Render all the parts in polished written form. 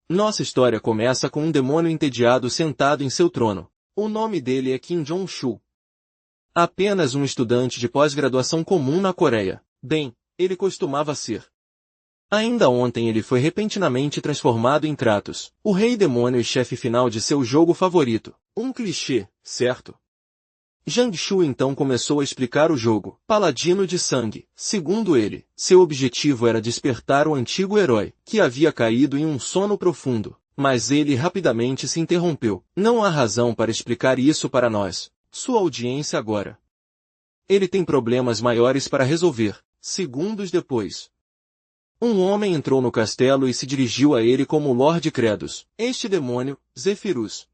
Nossa história começa com um demônio entediado sentado em seu trono. O nome dele é Kim Jong-shu. Apenas um estudante de pós-graduação comum na Coreia. Bem, ele costumava ser. Ainda ontem ele foi repentinamente transformado em Kratos, o rei demônio e chefe final de seu jogo favorito. Um clichê, certo? Jang-shu então começou a explicar o jogo. Paladino de sangue. Segundo ele, seu objetivo era despertar o antigo herói, que havia caído em um sono profundo. Mas ele rapidamente se interrompeu. Não há razão para explicar isso para nós, sua audiência agora. Ele tem problemas maiores para resolver. Segundos depois, um homem entrou no castelo e se dirigiu a ele como Lorde Credos. Este demônio, Zephyrus,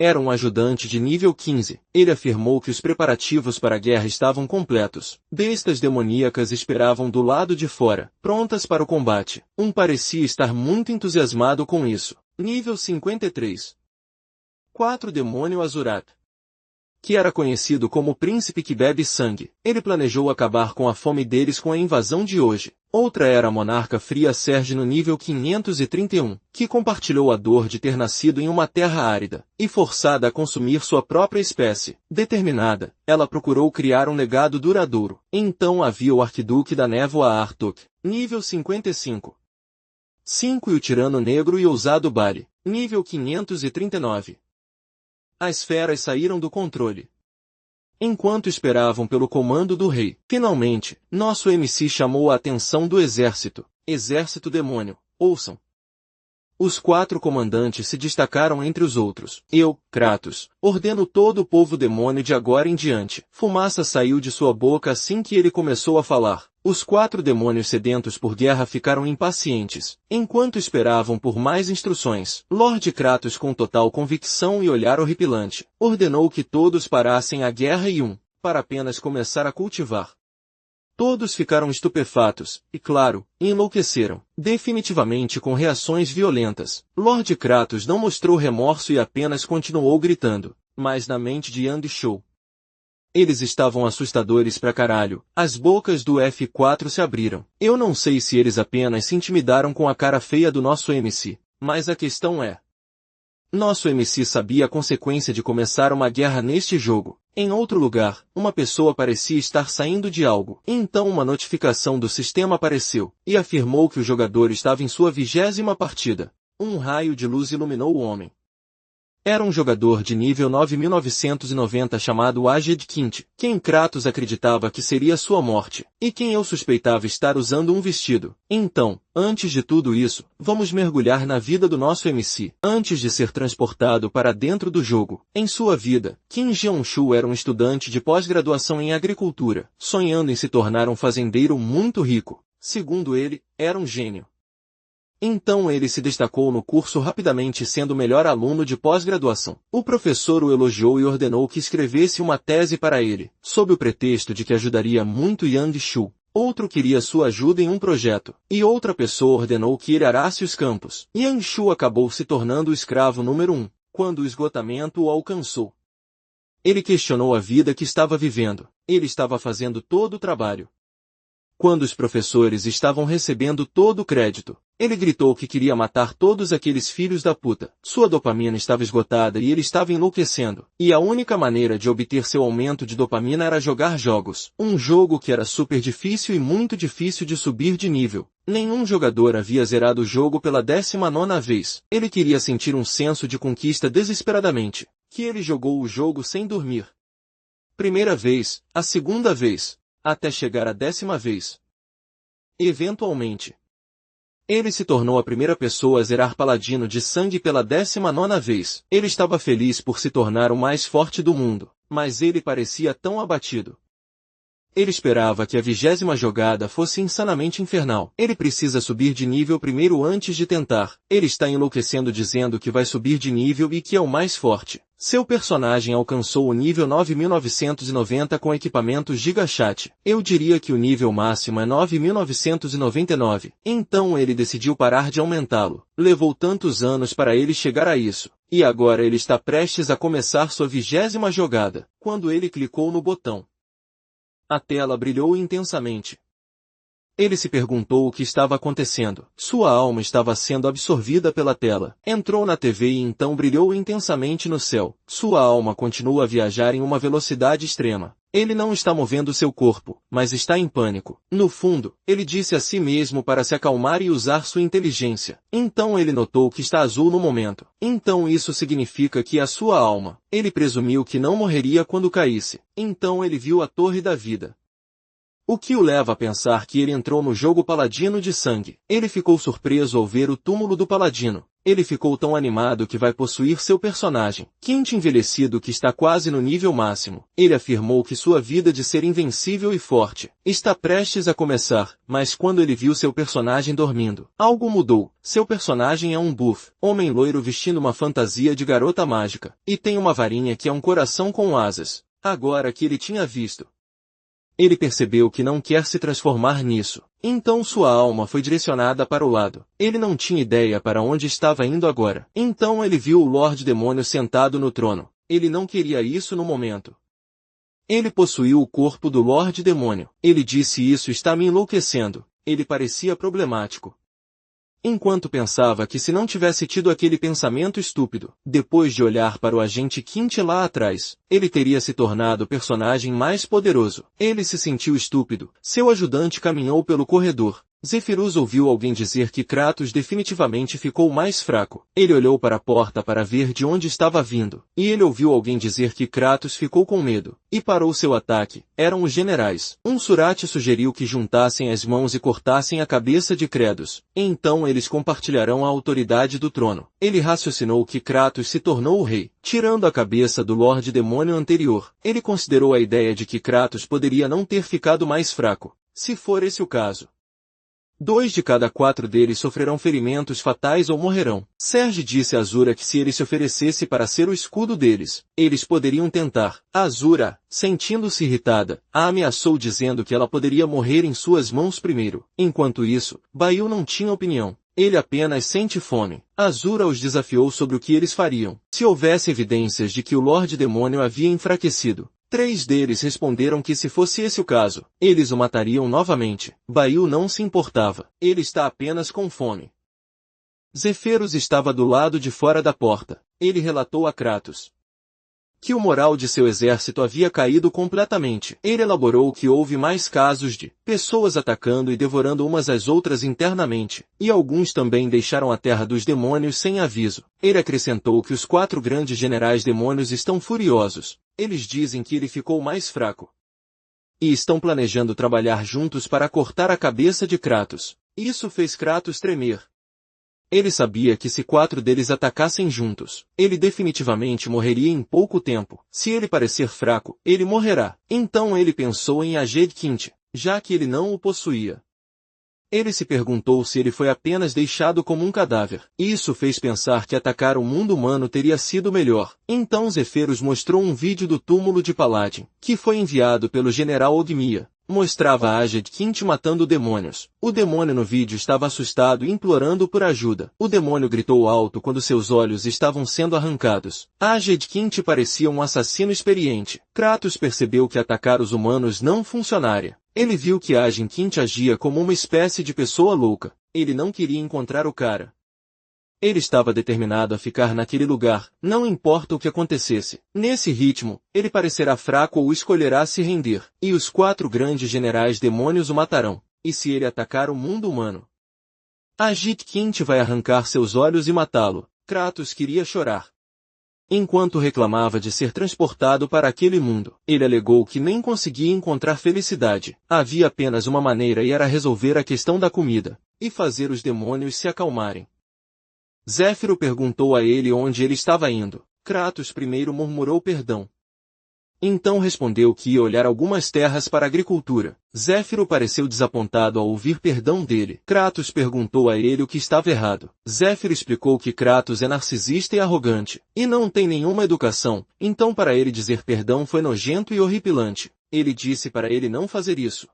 era um ajudante de nível 15. Ele afirmou que os preparativos para a guerra estavam completos. Bestas demoníacas esperavam do lado de fora, prontas para o combate. Parecia estar muito entusiasmado com isso. Nível 53. 4 Demônio Azurat, que era conhecido como o príncipe que bebe sangue. Ele planejou acabar com a fome deles com a invasão de hoje. Outra era a monarca Fria Serge no nível 531, que compartilhou a dor de ter nascido em uma terra árida, e forçada a consumir sua própria espécie. Determinada, ela procurou criar um legado duradouro. Então havia o arquiduque da névoa Artuk, nível 55. 5 E o tirano negro e ousado Bari, nível 539. As feras saíram do controle. Enquanto esperavam pelo comando do rei, finalmente, nosso MC chamou a atenção do exército. Exército demônio, ouçam. Os 4 comandantes se destacaram entre os outros. Eu, Kratos, ordeno todo o povo demônio de agora em diante. Fumaça saiu de sua boca assim que ele começou a falar. Os 4 demônios sedentos por guerra ficaram impacientes, enquanto esperavam por mais instruções. Lorde Kratos, com total convicção e olhar horripilante, ordenou que todos parassem a guerra para apenas começar a cultivar. Todos ficaram estupefatos, e claro, enlouqueceram, definitivamente com reações violentas. Lorde Kratos não mostrou remorso e apenas continuou gritando, mas na mente de Yang-shu, eles estavam assustadores pra caralho. As bocas do F4 se abriram. Eu não sei se eles apenas se intimidaram com a cara feia do nosso MC, mas a questão é: nosso MC sabia a consequência de começar uma guerra neste jogo. Em outro lugar, uma pessoa parecia estar saindo de algo. Então uma notificação do sistema apareceu, e afirmou que o jogador estava em sua 20ª partida. Um raio de luz iluminou o homem. Era um jogador de nível 9990 chamado Aged Quint, quem Kratos acreditava que seria sua morte, e quem eu suspeitava estar usando um vestido. Então, antes de tudo isso, vamos mergulhar na vida do nosso MC. Antes de ser transportado para dentro do jogo, em sua vida, Kim Jeong-shu era um estudante de pós-graduação em agricultura, sonhando em se tornar um fazendeiro muito rico. Segundo ele, era um gênio. Então ele se destacou no curso rapidamente, sendo o melhor aluno de pós-graduação. O professor o elogiou e ordenou que escrevesse uma tese para ele, sob o pretexto de que ajudaria muito Yang-shu. Outro queria sua ajuda em um projeto, e outra pessoa ordenou que ele arasse os campos. Yang-shu acabou se tornando o escravo número 1, quando o esgotamento o alcançou. Ele questionou a vida que estava vivendo. Ele estava fazendo todo o trabalho, quando os professores estavam recebendo todo o crédito. Ele gritou que queria matar todos aqueles filhos da puta. Sua dopamina estava esgotada e ele estava enlouquecendo. E a única maneira de obter seu aumento de dopamina era jogar jogos. Um jogo que era super difícil e muito difícil de subir de nível. Nenhum jogador havia zerado o jogo pela 19ª vez. Ele queria sentir um senso de conquista desesperadamente. Que ele jogou o jogo sem dormir. Primeira vez, a segunda vez, até chegar à 10ª vez. Eventualmente, ele se tornou a primeira pessoa a zerar Paladino de sangue pela 19ª vez. Ele estava feliz por se tornar o mais forte do mundo, mas ele parecia tão abatido. Ele esperava que a 20ª jogada fosse insanamente infernal. Ele precisa subir de nível primeiro antes de tentar. Ele está enlouquecendo dizendo que vai subir de nível e que é o mais forte. Seu personagem alcançou o nível 9990 com equipamento Gigachat. Eu diria que o nível máximo é 9999. Então ele decidiu parar de aumentá-lo. Levou tantos anos para ele chegar a isso. E agora ele está prestes a começar sua 20ª jogada. Quando ele clicou no botão, a tela brilhou intensamente. Ele se perguntou o que estava acontecendo. Sua alma estava sendo absorvida pela tela. Entrou na TV e então brilhou intensamente no céu. Sua alma continua a viajar em uma velocidade extrema. Ele não está movendo seu corpo, mas está em pânico. No fundo, ele disse a si mesmo para se acalmar e usar sua inteligência. Então ele notou que está azul no momento. Então isso significa que a sua alma. Ele presumiu que não morreria quando caísse. Então ele viu a Torre da Vida. O que o leva a pensar que ele entrou no jogo Paladino de Sangue. Ele ficou surpreso ao ver o túmulo do Paladino. Ele ficou tão animado que vai possuir seu personagem. Quinte envelhecido que está quase no nível máximo. Ele afirmou que sua vida de ser invencível e forte está prestes a começar, mas quando ele viu seu personagem dormindo, algo mudou. Seu personagem é um buff, homem loiro vestindo uma fantasia de garota mágica, e tem uma varinha que é um coração com asas. Agora que ele tinha visto, ele percebeu que não quer se transformar nisso. Então sua alma foi direcionada para o lado. Ele não tinha ideia para onde estava indo agora. Então ele viu o Lorde Demônio sentado no trono. Ele não queria isso no momento. Ele possuiu o corpo do Lorde Demônio. Ele disse: "Isso está me enlouquecendo." Ele parecia problemático. Enquanto pensava que se não tivesse tido aquele pensamento estúpido, depois de olhar para o agente Quinte lá atrás, ele teria se tornado o personagem mais poderoso. Ele se sentiu estúpido. Seu ajudante caminhou pelo corredor. Zephyrus ouviu alguém dizer que Kratos definitivamente ficou mais fraco. Ele olhou para a porta para ver de onde estava vindo, e ele ouviu alguém dizer que Kratos ficou com medo, e parou seu ataque. Eram os generais. Um Surate sugeriu que juntassem as mãos e cortassem a cabeça de Kratos. Então eles compartilharão a autoridade do trono. Ele raciocinou que Kratos se tornou o rei, tirando a cabeça do Lorde Demônio anterior. Ele considerou a ideia de que Kratos poderia não ter ficado mais fraco. Se for esse o caso, 2 de cada 4 deles sofrerão ferimentos fatais ou morrerão. Serge disse a Azura que se ele se oferecesse para ser o escudo deles, eles poderiam tentar. Azura, sentindo-se irritada, a ameaçou dizendo que ela poderia morrer em suas mãos primeiro. Enquanto isso, Bail não tinha opinião. Ele apenas sente fome. Azura os desafiou sobre o que eles fariam se houvesse evidências de que o Lorde Demônio havia enfraquecido. 3 deles responderam que se fosse esse o caso, eles o matariam novamente. Bail não se importava. Ele está apenas com fome. Zephyrus estava do lado de fora da porta. Ele relatou a Kratos que o moral de seu exército havia caído completamente. Ele elaborou que houve mais casos de pessoas atacando e devorando umas às outras internamente, e alguns também deixaram a terra dos demônios sem aviso. Ele acrescentou que os 4 grandes generais demônios estão furiosos. Eles dizem que ele ficou mais fraco e estão planejando trabalhar juntos para cortar a cabeça de Kratos. Isso fez Kratos tremer. Ele sabia que se 4 deles atacassem juntos, ele definitivamente morreria em pouco tempo. Se ele parecer fraco, ele morrerá. Então ele pensou em Aged Quinte, já que ele não o possuía. Ele se perguntou se ele foi apenas deixado como um cadáver. Isso fez pensar que atacar o mundo humano teria sido melhor. Então Zephyrus mostrou um vídeo do túmulo de Paladin, que foi enviado pelo general Ogmia. Mostrava Aged Quinte matando demônios. O demônio no vídeo estava assustado e implorando por ajuda. O demônio gritou alto quando seus olhos estavam sendo arrancados. Aged Quinte parecia um assassino experiente. Kratos percebeu que atacar os humanos não funcionaria. Ele viu que Aged Quinte agia como uma espécie de pessoa louca. Ele não queria encontrar o cara. Ele estava determinado a ficar naquele lugar, não importa o que acontecesse. Nesse ritmo, ele parecerá fraco ou escolherá se render, e os 4 grandes generais demônios o matarão. E se ele atacar o mundo humano, Aged Quinte vai arrancar seus olhos e matá-lo. Kratos queria chorar. Enquanto reclamava de ser transportado para aquele mundo, ele alegou que nem conseguia encontrar felicidade. Havia apenas uma maneira e era resolver a questão da comida, e fazer os demônios se acalmarem. Zéfiro perguntou a ele onde ele estava indo. Kratos primeiro murmurou perdão. Então respondeu que ia olhar algumas terras para a agricultura. Zéfiro pareceu desapontado ao ouvir perdão dele. Kratos perguntou a ele o que estava errado. Zéfiro explicou que Kratos é narcisista e arrogante, e não tem nenhuma educação, então para ele dizer perdão foi nojento e horripilante. Ele disse para ele não fazer isso.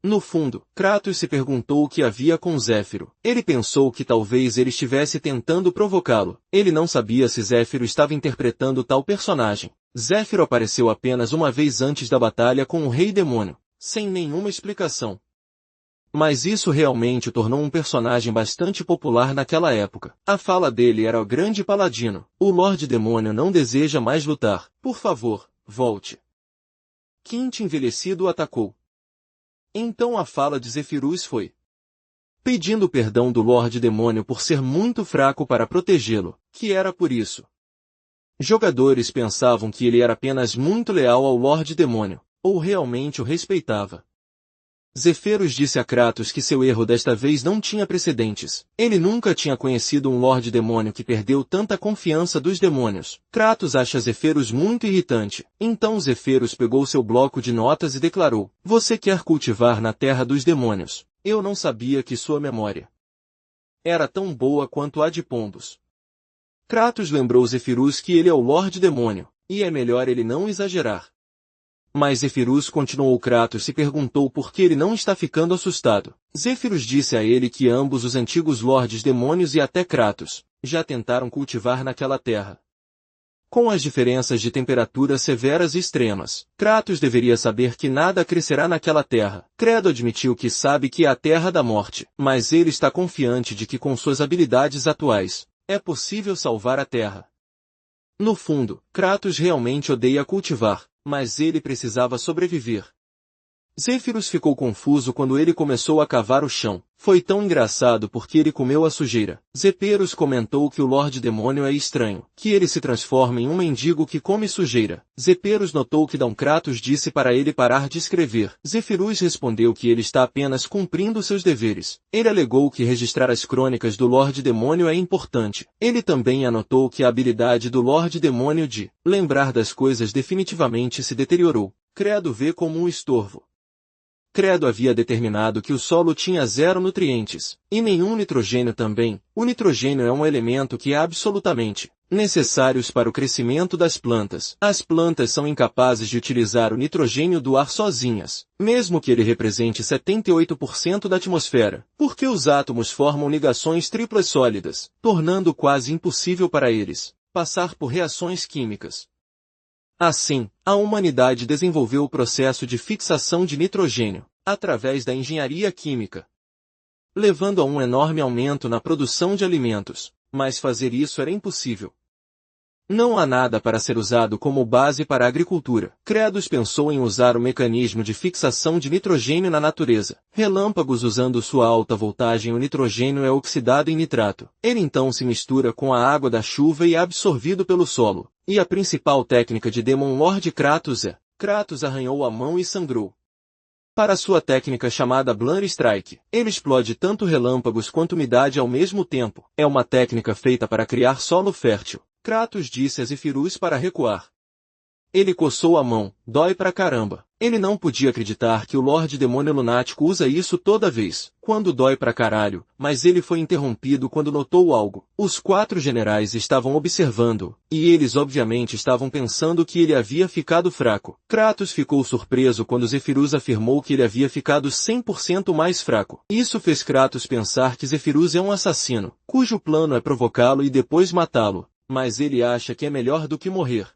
No fundo, Kratos se perguntou o que havia com Zéfiro. Ele pensou que talvez ele estivesse tentando provocá-lo. Ele não sabia se Zéfiro estava interpretando tal personagem. Zéfiro apareceu apenas uma vez antes da batalha com o Rei Demônio, sem nenhuma explicação. Mas isso realmente o tornou um personagem bastante popular naquela época. A fala dele era: o grande paladino, o Lorde Demônio não deseja mais lutar. Por favor, volte. Quint envelhecido o atacou. Então a fala de Zephyrus foi pedindo perdão do Lorde Demônio por ser muito fraco para protegê-lo, que era por isso. Jogadores pensavam que ele era apenas muito leal ao Lorde Demônio, ou realmente o respeitava. Zephyrus disse a Kratos que seu erro desta vez não tinha precedentes. Ele nunca tinha conhecido um Lorde Demônio que perdeu tanta confiança dos demônios. Kratos acha Zephyrus muito irritante. Então Zephyrus pegou seu bloco de notas e declarou: você quer cultivar na terra dos demônios. Eu não sabia que sua memória era tão boa quanto a de pombos. Kratos lembrou Zephyrus que ele é o Lorde Demônio, e é melhor ele não exagerar. Mas Zephyrus continuou. Kratos se perguntou por que ele não está ficando assustado. Zephyrus disse a ele que ambos os antigos Lordes Demônios e até Kratos já tentaram cultivar naquela terra. Com as diferenças de temperatura severas e extremas, Kratos deveria saber que nada crescerá naquela terra. Credo admitiu que sabe que é a Terra da Morte, mas ele está confiante de que com suas habilidades atuais, é possível salvar a Terra. No fundo, Kratos realmente odeia cultivar, mas ele precisava sobreviver. Zephyrus ficou confuso quando ele começou a cavar o chão. Foi tão engraçado porque ele comeu a sujeira. Zephyrus comentou que o Lorde Demônio é estranho, que ele se transforma em um mendigo que come sujeira. Zephyrus notou que Kratos disse para ele parar de escrever. Zephyrus respondeu que ele está apenas cumprindo seus deveres. Ele alegou que registrar as crônicas do Lorde Demônio é importante. Ele também anotou que a habilidade do Lorde Demônio de lembrar das coisas definitivamente se deteriorou. Credo vê como um estorvo. Credo havia determinado que o solo tinha 0 nutrientes, e nenhum nitrogênio também. O nitrogênio é um elemento que é absolutamente necessário para o crescimento das plantas. As plantas são incapazes de utilizar o nitrogênio do ar sozinhas, mesmo que ele represente 78% da atmosfera, porque os átomos formam ligações triplas sólidas, tornando quase impossível para eles passar por reações químicas. Assim, a humanidade desenvolveu o processo de fixação de nitrogênio, através da engenharia química, levando a um enorme aumento na produção de alimentos, mas fazer isso era impossível. Não há nada para ser usado como base para a agricultura. Kratos pensou em usar o mecanismo de fixação de nitrogênio na natureza. Relâmpagos. Usando sua alta voltagem, o nitrogênio é oxidado em nitrato. Ele então se mistura com a água da chuva e é absorvido pelo solo. E a principal técnica de Demon Lord Kratos é: Kratos arranhou a mão e sangrou. Para sua técnica chamada Blur Strike, ele explode tanto relâmpagos quanto umidade ao mesmo tempo. É uma técnica feita para criar solo fértil. Kratos disse a Zephyrus para recuar. Ele coçou a mão. Dói pra caramba. Ele não podia acreditar que o Lorde Demônio Lunático usa isso toda vez, quando dói pra caralho, mas ele foi interrompido quando notou algo. Os 4 generais estavam observando, e eles obviamente estavam pensando que ele havia ficado fraco. Kratos ficou surpreso quando Zephyrus afirmou que ele havia ficado 100% mais fraco. Isso fez Kratos pensar que Zephyrus é um assassino, cujo plano é provocá-lo e depois matá-lo, mas ele acha que é melhor do que morrer.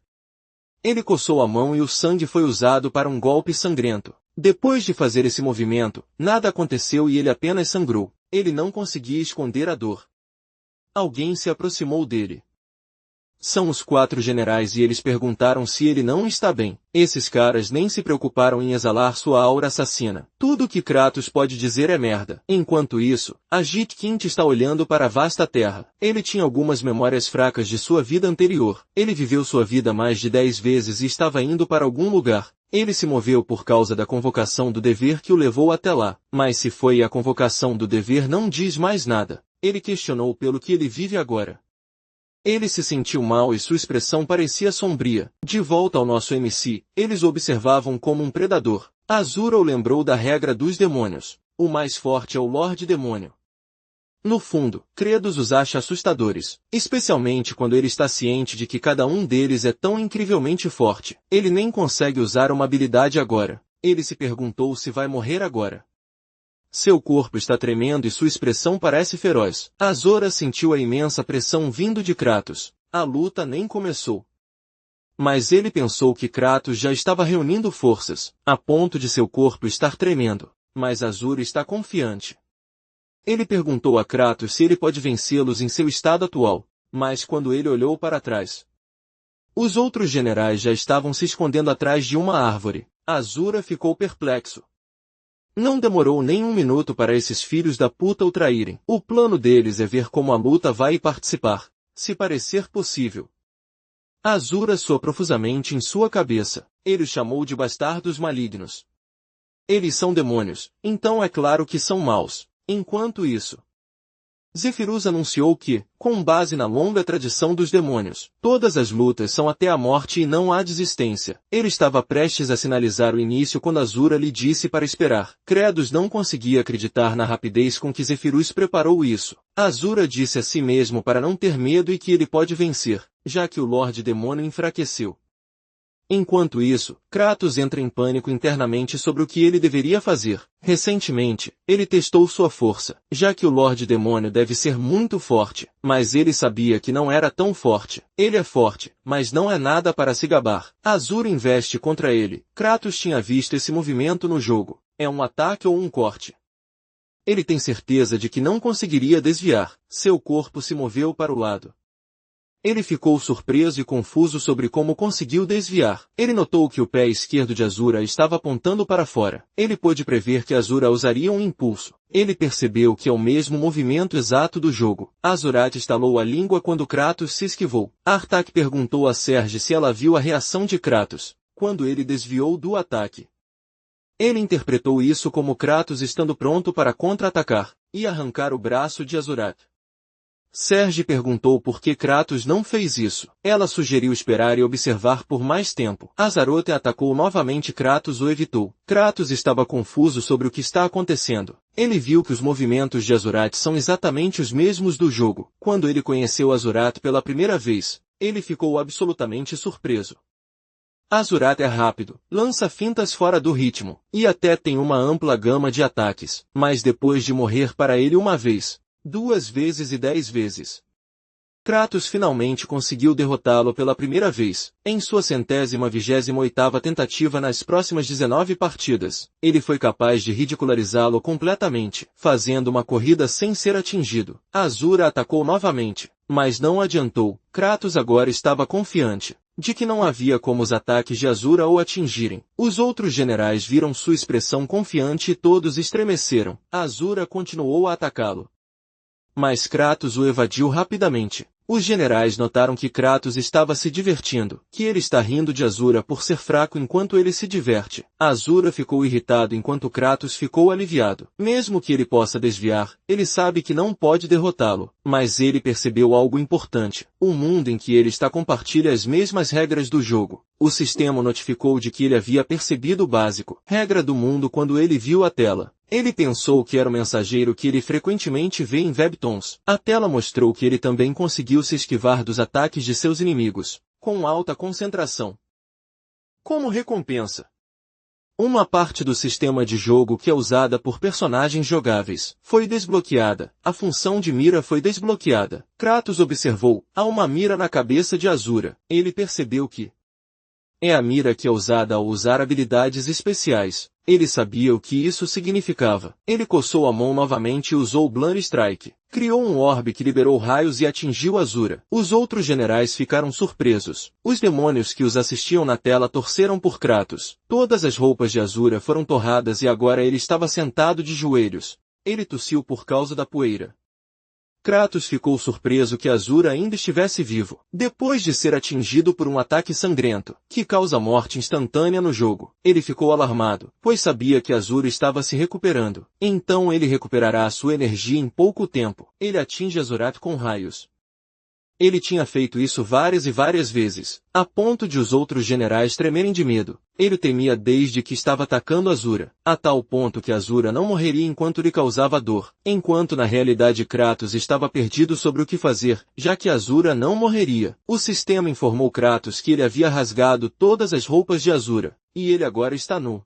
Ele coçou a mão e o sangue foi usado para um golpe sangrento. Depois de fazer esse movimento, nada aconteceu e ele apenas sangrou. Ele não conseguia esconder a dor. Alguém se aproximou dele. São os 4 generais e eles perguntaram se ele não está bem. Esses caras nem se preocuparam em exalar sua aura assassina. Tudo que Kratos pode dizer é merda. Enquanto isso, Ajit Quint está olhando para a vasta terra. Ele tinha algumas memórias fracas de sua vida anterior. Ele viveu sua vida mais de 10 vezes e estava indo para algum lugar. Ele se moveu por causa da convocação do dever que o levou até lá. Mas se foi a convocação do dever não diz mais nada. Ele questionou pelo que ele vive agora. Ele se sentiu mal e sua expressão parecia sombria. De volta ao nosso MC, eles o observavam como um predador. Azura o lembrou da regra dos demônios. O mais forte é o Lorde Demônio. No fundo, Kratos os acha assustadores, especialmente quando ele está ciente de que cada um deles é tão incrivelmente forte. Ele nem consegue usar uma habilidade agora. Ele se perguntou se vai morrer agora. Seu corpo está tremendo e sua expressão parece feroz. Azora sentiu a imensa pressão vindo de Kratos. A luta nem começou. Mas ele pensou que Kratos já estava reunindo forças, a ponto de seu corpo estar tremendo. mas Azura está confiante. Ele perguntou a Kratos se ele pode vencê-los em seu estado atual, mas quando ele olhou para trás, os outros generais já estavam se escondendo atrás de uma árvore. Azura ficou perplexo. Não demorou nem um minuto para esses filhos da puta o traírem. O plano deles é ver como a luta vai participar, se parecer possível. Azura soou profusamente em sua cabeça. Ele os chamou de bastardos malignos. Eles são demônios, então é claro que são maus. Enquanto isso, Zefirus anunciou que, com base na longa tradição dos demônios, todas as lutas são até a morte e não há desistência. Ele estava prestes a sinalizar o início quando Azura lhe disse para esperar. Kratos não conseguia acreditar na rapidez com que Zefirus preparou isso. Azura disse a si mesmo para não ter medo e que ele pode vencer, já que o Lorde Demônio enfraqueceu. Enquanto isso, Kratos entra em pânico internamente sobre o que ele deveria fazer. Recentemente, ele testou sua força, já que o Lorde Demônio deve ser muito forte, mas ele sabia que não era tão forte. Ele é forte, mas não é nada para se gabar. Azura investe contra ele. Kratos tinha visto esse movimento no jogo. É um ataque ou um corte? Ele tem certeza de que não conseguiria desviar. Seu corpo se moveu para o lado. Ele ficou surpreso e confuso sobre como conseguiu desviar. Ele notou que o pé esquerdo de Azura estava apontando para fora. Ele pôde prever que Azura usaria um impulso. Ele percebeu que é o mesmo movimento exato do jogo. Azurath estalou a língua quando Kratos se esquivou. Artak perguntou a Serge se ela viu a reação de Kratos, quando ele desviou do ataque. Ele interpretou isso como Kratos estando pronto para contra-atacar e arrancar o braço de Azurath. Serge perguntou por que Kratos não fez isso. Ela sugeriu esperar e observar por mais tempo. Azaroth atacou novamente. Kratos o evitou. Kratos estava confuso sobre o que está acontecendo. Ele viu que os movimentos de Azurath são exatamente os mesmos do jogo. Quando ele conheceu Azurath pela primeira vez, ele ficou absolutamente surpreso. Azurath é rápido, lança fintas fora do ritmo, e até tem uma ampla gama de ataques, mas depois de morrer para ele uma vez, 2 vezes e 10 vezes, Kratos finalmente conseguiu derrotá-lo pela primeira vez, em sua 128ª tentativa nas próximas 19 partidas. Ele foi capaz de ridicularizá-lo completamente, fazendo uma corrida sem ser atingido. Azura atacou novamente, mas não adiantou. Kratos agora estava confiante de que não havia como os ataques de Azura o atingirem. Os outros generais viram sua expressão confiante e todos estremeceram. Azura continuou a atacá-lo, mas Kratos o evadiu rapidamente. Os generais notaram que Kratos estava se divertindo, que ele está rindo de Azura por ser fraco enquanto ele se diverte. Azura ficou irritado enquanto Kratos ficou aliviado. Mesmo que ele possa desviar, ele sabe que não pode derrotá-lo. Mas ele percebeu algo importante. O mundo em que ele está compartilha as mesmas regras do jogo. O sistema notificou de que ele havia percebido o básico regra do mundo quando ele viu a tela. Ele pensou que era o mensageiro que ele frequentemente vê em webtoons. A tela mostrou que ele também conseguiu se esquivar dos ataques de seus inimigos, com alta concentração. Como recompensa, uma parte do sistema de jogo que é usada por personagens jogáveis foi desbloqueada. A função de mira foi desbloqueada. Kratos observou, há uma mira na cabeça de Azura. Ele percebeu que é a mira que é usada ao usar habilidades especiais. Ele sabia o que isso significava. Ele coçou a mão novamente e usou Blood Strike. Criou um orbe que liberou raios e atingiu Azura. Os outros generais ficaram surpresos. Os demônios que os assistiam na tela torceram por Kratos. Todas as roupas de Azura foram torradas e agora ele estava sentado de joelhos. Ele tossiu por causa da poeira. Kratos ficou surpreso que Azura ainda estivesse vivo, depois de ser atingido por um ataque sangrento, que causa morte instantânea no jogo. Ele ficou alarmado, pois sabia que Azura estava se recuperando. Então ele recuperará a sua energia em pouco tempo. Ele atinge Azurath com raios. Ele tinha feito isso várias e várias vezes, a ponto de os outros generais tremerem de medo. Ele temia desde que estava atacando Azura, a tal ponto que Azura não morreria enquanto lhe causava dor, enquanto na realidade Kratos estava perdido sobre o que fazer, já que Azura não morreria. O sistema informou Kratos que ele havia rasgado todas as roupas de Azura, e ele agora está nu.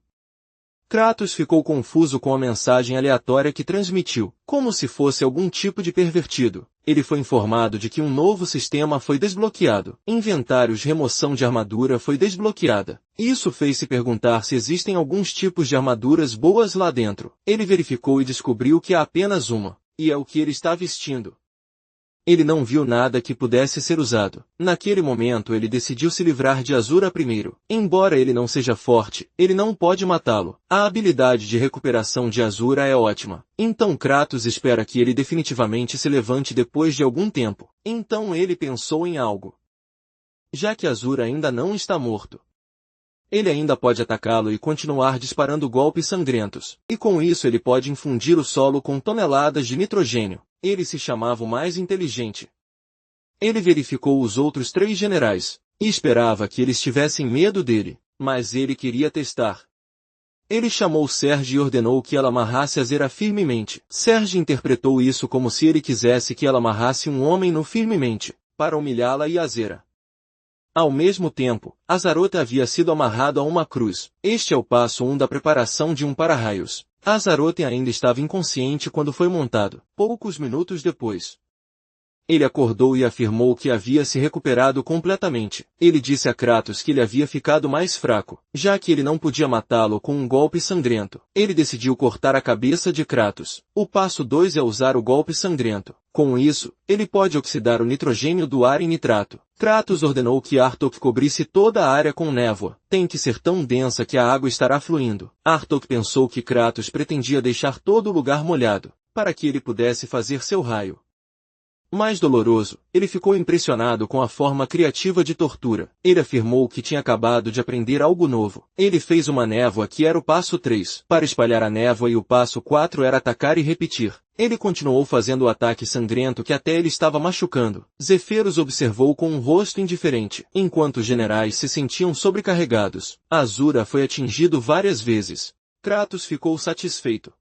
Kratos ficou confuso com a mensagem aleatória que transmitiu, como se fosse algum tipo de pervertido. Ele foi informado de que um novo sistema foi desbloqueado. Inventários remoção de armadura foi desbloqueada. Isso fez se perguntar se existem alguns tipos de armaduras boas lá dentro. Ele verificou e descobriu que há apenas uma, e é o que ele está vestindo. Ele não viu nada que pudesse ser usado. Naquele momento ele decidiu se livrar de Asura primeiro. Embora ele não seja forte, ele não pode matá-lo. A habilidade de recuperação de Asura é ótima. Então Kratos espera que ele definitivamente se levante depois de algum tempo. Então ele pensou em algo. Já que Asura ainda não está morto, ele ainda pode atacá-lo e continuar disparando golpes sangrentos. E com isso ele pode infundir o solo com toneladas de nitrogênio. Ele se chamava o mais inteligente. Ele verificou os outros 3 generais, e esperava que eles tivessem medo dele, mas ele queria testar. Ele chamou Serge e ordenou que ela amarrasse Azera firmemente. Serge interpretou isso como se ele quisesse que ela amarrasse um homem no firmemente, para humilhá-la e Azera. Ao mesmo tempo, Azaroth havia sido amarrado a uma cruz. Este é o passo 1 da preparação de um para-raios. Azaroth ainda estava inconsciente quando foi montado. Poucos minutos depois, ele acordou e afirmou que havia se recuperado completamente. Ele disse a Kratos que ele havia ficado mais fraco, já que ele não podia matá-lo com um golpe sangrento. Ele decidiu cortar a cabeça de Kratos. O passo 2 é usar o golpe sangrento. Com isso, ele pode oxidar o nitrogênio do ar em nitrato. Kratos ordenou que Artok cobrisse toda a área com névoa. Tem que ser tão densa que a água estará fluindo. Artok pensou que Kratos pretendia deixar todo o lugar molhado, para que ele pudesse fazer seu raio mais doloroso. Ele ficou impressionado com a forma criativa de tortura. Ele afirmou que tinha acabado de aprender algo novo. Ele fez uma névoa que era o passo 3 para espalhar a névoa e o passo 4 era atacar e repetir. Ele continuou fazendo o ataque sangrento que até ele estava machucando. Zefeiros observou com um rosto indiferente. Enquanto os generais se sentiam sobrecarregados, Asura foi atingido várias vezes. Kratos ficou satisfeito.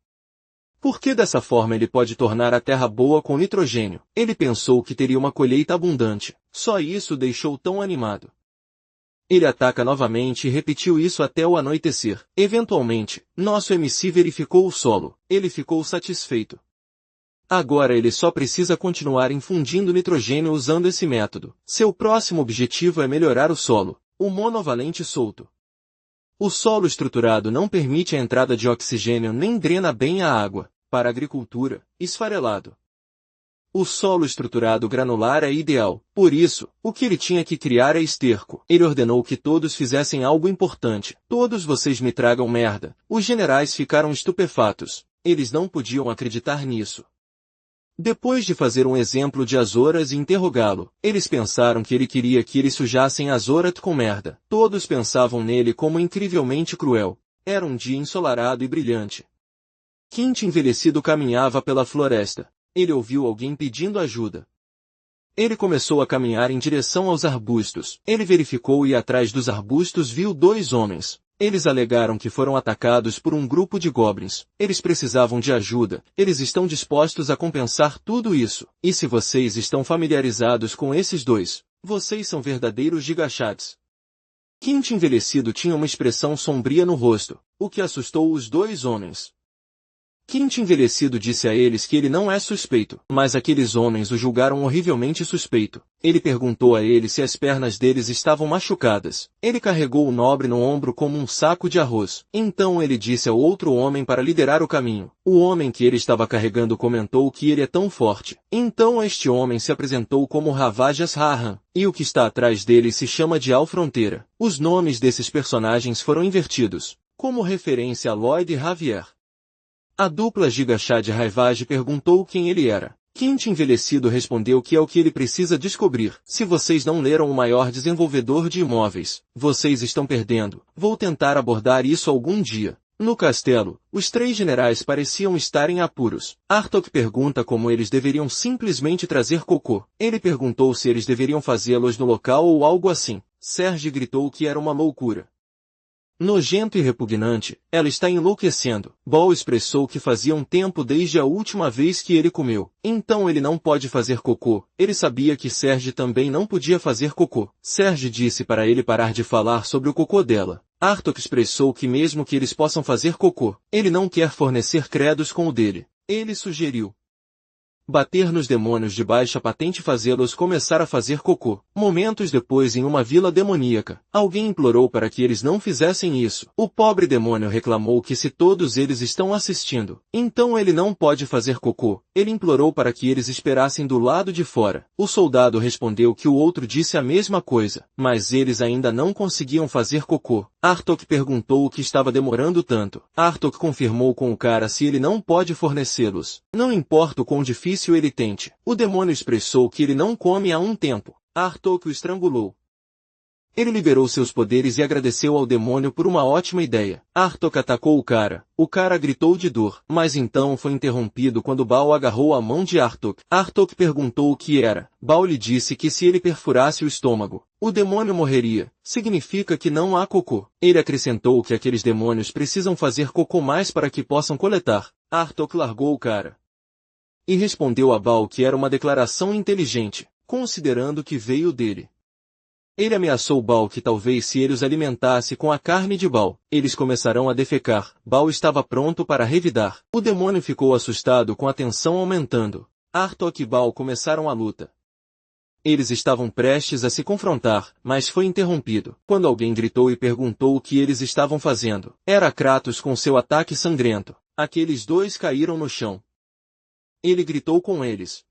Porque dessa forma ele pode tornar a terra boa com nitrogênio. Ele pensou que teria uma colheita abundante. Só isso o deixou tão animado. Ele ataca novamente e repetiu isso até o anoitecer. Eventualmente, nosso MC verificou o solo. Ele ficou satisfeito. Agora ele só precisa continuar infundindo nitrogênio usando esse método. Seu próximo objetivo é melhorar o solo, o monovalente solto. O solo estruturado não permite a entrada de oxigênio nem drena bem a água. Para a agricultura, esfarelado. O solo estruturado granular é ideal. Por isso, o que ele tinha que criar é esterco. Ele ordenou que todos fizessem algo importante. Todos vocês me tragam merda. Os generais ficaram estupefatos. Eles não podiam acreditar nisso. Depois de fazer um exemplo de Azoras e interrogá-lo, eles pensaram que ele queria que eles sujassem Azorat com merda. Todos pensavam nele como incrivelmente cruel. Era um dia ensolarado e brilhante. Quint envelhecido caminhava pela floresta. Ele ouviu alguém pedindo ajuda. Ele começou a caminhar em direção aos arbustos. Ele verificou e atrás dos arbustos viu 2 homens. Eles alegaram que foram atacados por um grupo de goblins. Eles precisavam de ajuda. Eles estão dispostos a compensar tudo isso. E se vocês estão familiarizados com esses 2, vocês são verdadeiros gigachats. Quint envelhecido tinha uma expressão sombria no rosto, o que assustou os 2 homens. Quint envelhecido disse a eles que ele não é suspeito, mas aqueles homens o julgaram horrivelmente suspeito. Ele perguntou a eles se as pernas deles estavam machucadas. Ele carregou o nobre no ombro como um saco de arroz. Então ele disse ao outro homem para liderar o caminho. O homem que ele estava carregando comentou que ele é tão forte. Então este homem se apresentou como Ravajas Rahan, e o que está atrás dele se chama de Al-Fronteira. Os nomes desses personagens foram invertidos, como referência a Lloyd e Javier. A dupla Gigachad Raivage perguntou quem ele era. Quint envelhecido respondeu que é o que ele precisa descobrir. Se vocês não leram o maior desenvolvedor de imóveis, vocês estão perdendo. Vou tentar abordar isso algum dia. No castelo, os 3 generais pareciam estar em apuros. Artok pergunta como eles deveriam simplesmente trazer cocô. Ele perguntou se eles deveriam fazê-los no local ou algo assim. Serge gritou que era uma loucura. Nojento e repugnante, ela está enlouquecendo. Ball expressou que fazia um tempo desde a última vez que ele comeu. Então ele não pode fazer cocô. Ele sabia que Serge também não podia fazer cocô. Serge disse para ele parar de falar sobre o cocô dela. Artok expressou que mesmo que eles possam fazer cocô, ele não quer fornecer credos com o dele. Ele sugeriu bater nos demônios de baixa patente e fazê-los começar a fazer cocô. Momentos depois, em uma vila demoníaca, alguém implorou para que eles não fizessem isso. O pobre demônio reclamou que se todos eles estão assistindo, então ele não pode fazer cocô. Ele implorou para que eles esperassem do lado de fora. O soldado respondeu que o outro disse a mesma coisa, mas eles ainda não conseguiam fazer cocô. Artok perguntou o que estava demorando tanto. Artok confirmou com o cara se ele não pode fornecê-los. Não importa o quão difícil ele tente. O demônio expressou que ele não come há um tempo. Artok o estrangulou. Ele liberou seus poderes e agradeceu ao demônio por uma ótima ideia. Artok atacou o cara. O cara gritou de dor, mas então foi interrompido quando Baal agarrou a mão de Artok. Artok perguntou o que era. Baal lhe disse que se ele perfurasse o estômago, o demônio morreria. Significa que não há cocô. Ele acrescentou que aqueles demônios precisam fazer cocô mais para que possam coletar. Artok largou o cara e respondeu a Baal que era uma declaração inteligente, considerando que veio dele. Ele ameaçou Baal que talvez se ele os alimentasse com a carne de Baal, eles começarão a defecar. Baal estava pronto para revidar. O demônio ficou assustado com a tensão aumentando. Artok e Baal começaram a luta. Eles estavam prestes a se confrontar, mas foi interrompido, quando alguém gritou e perguntou o que eles estavam fazendo. Era Kratos com seu ataque sangrento. Aqueles dois caíram no chão. Ele gritou com eles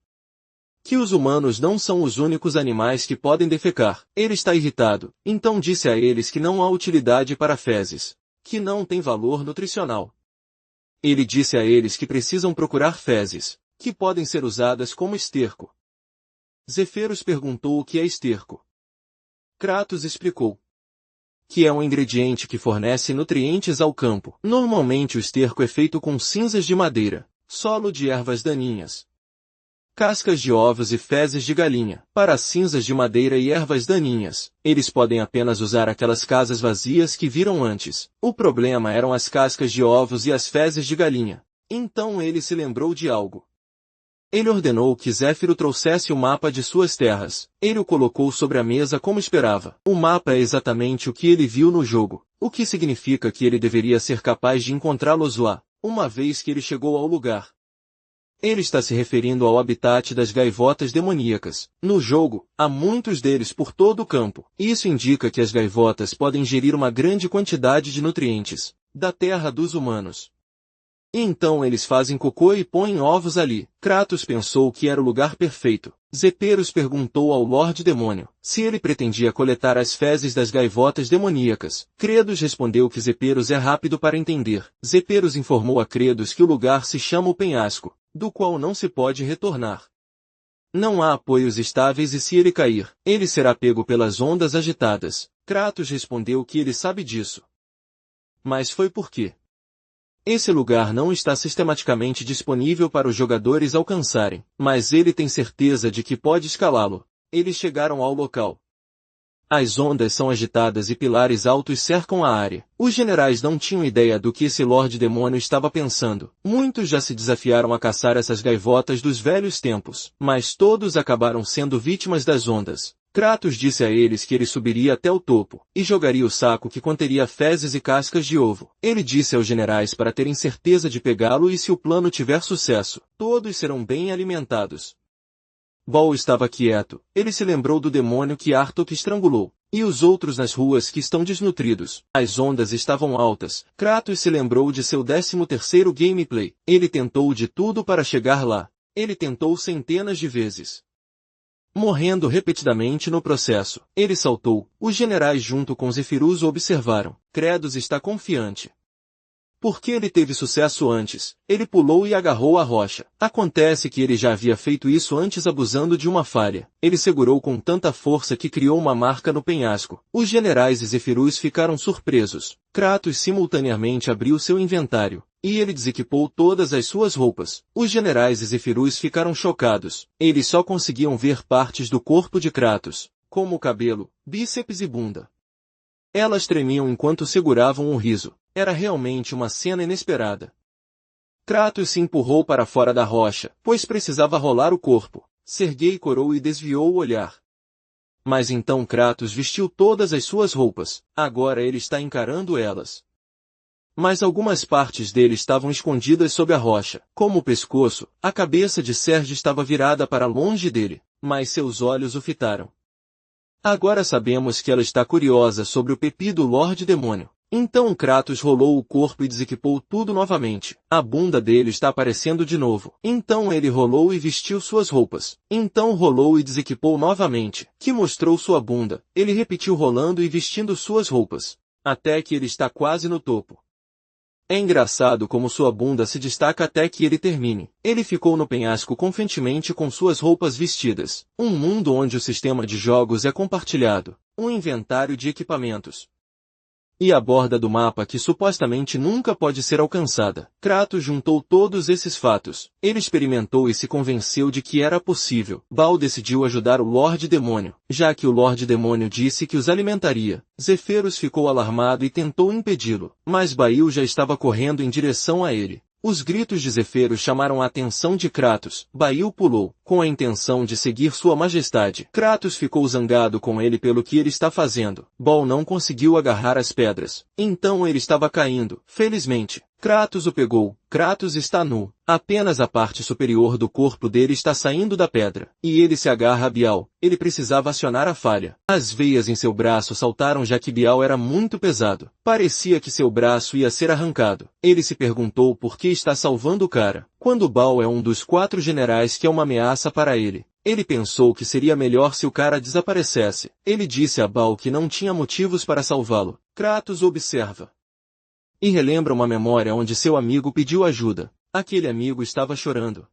que os humanos não são os únicos animais que podem defecar. Ele está irritado, então disse a eles que não há utilidade para fezes, que não tem valor nutricional. Ele disse a eles que precisam procurar fezes, que podem ser usadas como esterco. Zéfiros perguntou o que é esterco. Kratos explicou que é um ingrediente que fornece nutrientes ao campo. Normalmente o esterco é feito com cinzas de madeira, solo de ervas daninhas, cascas de ovos e fezes de galinha. Para as cinzas de madeira e ervas daninhas, eles podem apenas usar aquelas casas vazias que viram antes. O problema eram as cascas de ovos e as fezes de galinha. Então ele se lembrou de algo. Ele ordenou que Zéfiro trouxesse o mapa de suas terras. Ele o colocou sobre a mesa como esperava. O mapa é exatamente o que ele viu no jogo, o que significa que ele deveria ser capaz de encontrá-los lá, uma vez que ele chegou ao lugar. Ele está se referindo ao habitat das gaivotas demoníacas. No jogo, há muitos deles por todo o campo. Isso indica que as gaivotas podem ingerir uma grande quantidade de nutrientes da terra dos humanos. E então eles fazem cocô e põem ovos ali. Kratos pensou que era o lugar perfeito. Zéfiros perguntou ao Lorde Demônio se ele pretendia coletar as fezes das gaivotas demoníacas. Credos respondeu que Zéfiros é rápido para entender. Zéfiros informou a Credos que o lugar se chama o penhasco, do qual não se pode retornar. Não há apoios estáveis e se ele cair, ele será pego pelas ondas agitadas. Kratos respondeu que ele sabe disso. Mas foi por quê? Esse lugar não está sistematicamente disponível para os jogadores alcançarem, mas ele tem certeza de que pode escalá-lo. Eles chegaram ao local. As ondas são agitadas e pilares altos cercam a área. Os generais não tinham ideia do que esse Lorde Demônio estava pensando. Muitos já se desafiaram a caçar essas gaivotas dos velhos tempos, mas todos acabaram sendo vítimas das ondas. Kratos disse a eles que ele subiria até o topo e jogaria o saco que conteria fezes e cascas de ovo. Ele disse aos generais para terem certeza de pegá-lo e se o plano tiver sucesso, todos serão bem alimentados. Baal estava quieto. Ele se lembrou do demônio que Artok estrangulou, e os outros nas ruas que estão desnutridos. As ondas estavam altas. Kratos se lembrou de seu 13º gameplay. Ele tentou de tudo para chegar lá. Ele tentou centenas de vezes, morrendo repetidamente no processo. Ele saltou. Os generais junto com Zéfiros o observaram. Kratos está confiante. Porque ele teve sucesso antes, ele pulou e agarrou a rocha. Acontece que ele já havia feito isso antes abusando de uma falha. Ele segurou com tanta força que criou uma marca no penhasco. Os generais e Zéfiros ficaram surpresos. Kratos simultaneamente abriu seu inventário, e ele desequipou todas as suas roupas. Os generais e Zéfiros ficaram chocados. Eles só conseguiam ver partes do corpo de Kratos, como o cabelo, bíceps e bunda. Elas tremiam enquanto seguravam o riso. Era realmente uma cena inesperada. Kratos se empurrou para fora da rocha, pois precisava rolar o corpo. Serguei corou e desviou o olhar. Mas então Kratos vestiu todas as suas roupas. Agora ele está encarando elas. Mas algumas partes dele estavam escondidas sob a rocha. Como o pescoço, a cabeça de Serge estava virada para longe dele, mas seus olhos o fitaram. Agora sabemos que ela está curiosa sobre o Pepi do Lorde Demônio. Então Kratos rolou o corpo e desequipou tudo novamente. A bunda dele está aparecendo de novo. Então ele rolou e vestiu suas roupas. Então rolou e desequipou novamente, que mostrou sua bunda. Ele repetiu rolando e vestindo suas roupas, até que ele está quase no topo. É engraçado como sua bunda se destaca até que ele termine. Ele ficou no penhasco confiantemente com suas roupas vestidas. Um mundo onde o sistema de jogos é compartilhado. Um inventário de equipamentos. E a borda do mapa que supostamente nunca pode ser alcançada. Kratos juntou todos esses fatos. Ele experimentou e se convenceu de que era possível. Baal decidiu ajudar o Lorde Demônio, já que o Lorde Demônio disse que os alimentaria. Zefeiros ficou alarmado e tentou impedi-lo, mas Baal já estava correndo em direção a ele. Os gritos de Zefeiros chamaram a atenção de Kratos. Baal pulou, com a intenção de seguir sua majestade. Kratos ficou zangado com ele pelo que ele está fazendo. Baal não conseguiu agarrar as pedras. Então ele estava caindo. Felizmente, Kratos o pegou. Kratos está nu. Apenas a parte superior do corpo dele está saindo da pedra. E ele se agarra a Baal. Ele precisava acionar a falha. As veias em seu braço saltaram já que Baal era muito pesado. Parecia que seu braço ia ser arrancado. Ele se perguntou por que está salvando o cara, quando Baal é um dos 4 generais que é uma ameaça para ele. Ele pensou que seria melhor se o cara desaparecesse. Ele disse a Baal que não tinha motivos para salvá-lo. Kratos observa e relembra uma memória onde seu amigo pediu ajuda. Aquele amigo estava chorando.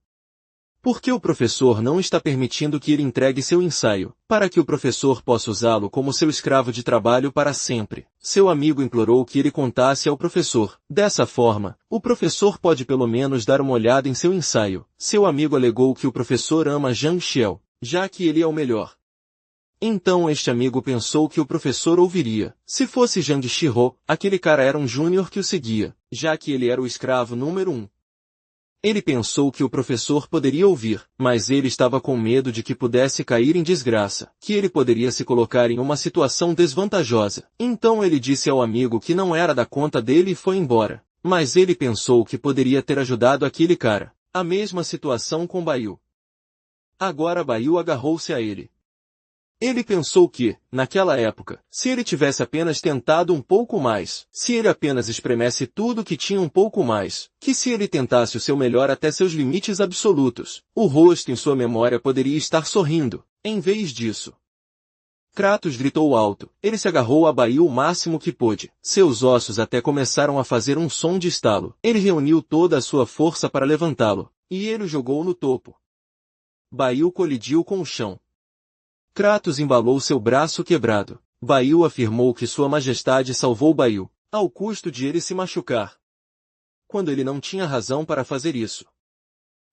Por que o professor não está permitindo que ele entregue seu ensaio, para que o professor possa usá-lo como seu escravo de trabalho para sempre? Seu amigo implorou que ele contasse ao professor. Dessa forma, o professor pode pelo menos dar uma olhada em seu ensaio. Seu amigo alegou que o professor ama Zhang Xiao, já que ele é o melhor. Então este amigo pensou que o professor ouviria. Se fosse Zhang Xiao, aquele cara era um júnior que o seguia, já que ele era o escravo número 1. Ele pensou que o professor poderia ouvir, mas ele estava com medo de que pudesse cair em desgraça, que ele poderia se colocar em uma situação desvantajosa. Então ele disse ao amigo que não era da conta dele e foi embora. Mas ele pensou que poderia ter ajudado aquele cara. A mesma situação com Baal. Agora Baal agarrou-se a ele. Ele pensou que, naquela época, se ele tivesse apenas tentado um pouco mais, se ele apenas espremesse tudo que tinha um pouco mais, que se ele tentasse o seu melhor até seus limites absolutos, o rosto em sua memória poderia estar sorrindo. Em vez disso, Kratos gritou alto. Ele se agarrou a Baal o máximo que pôde. Seus ossos até começaram a fazer um som de estalo. Ele reuniu toda a sua força para levantá-lo, e ele o jogou no topo. Baal colidiu com o chão. Kratos embalou seu braço quebrado. Baal afirmou que sua majestade salvou Baal, ao custo de ele se machucar, quando ele não tinha razão para fazer isso.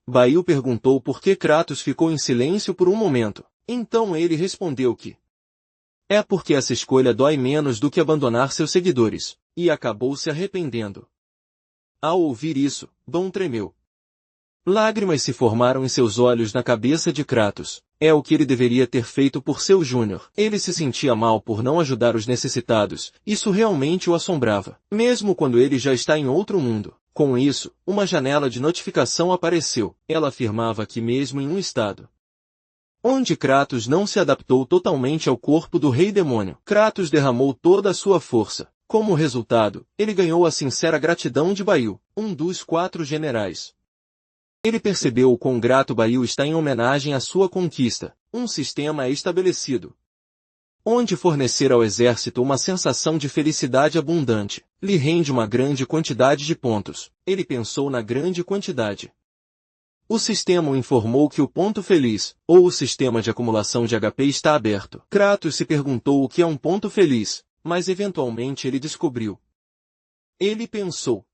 Baal perguntou por que Kratos ficou em silêncio por um momento. Então ele respondeu que é porque essa escolha dói menos do que abandonar seus seguidores, e acabou se arrependendo. Ao ouvir isso, Dom tremeu. Lágrimas se formaram em seus olhos na cabeça de Kratos. É o que ele deveria ter feito por seu Júnior. Ele se sentia mal por não ajudar os necessitados. Isso realmente o assombrava. Mesmo quando ele já está em outro mundo. Com isso, uma janela de notificação apareceu. Ela afirmava que mesmo em um estado onde Kratos não se adaptou totalmente ao corpo do Rei Demônio, Kratos derramou toda a sua força. Como resultado, ele ganhou a sincera gratidão de Baal, um dos 4 generais. Ele percebeu o quão grato Baal está em homenagem à sua conquista. Um sistema é estabelecido, onde fornecer ao exército uma sensação de felicidade abundante lhe rende uma grande quantidade de pontos. Ele pensou na grande quantidade. O sistema o informou que o ponto feliz, ou o sistema de acumulação de HP está aberto. Kratos se perguntou o que é um ponto feliz, mas eventualmente ele descobriu. Ele pensou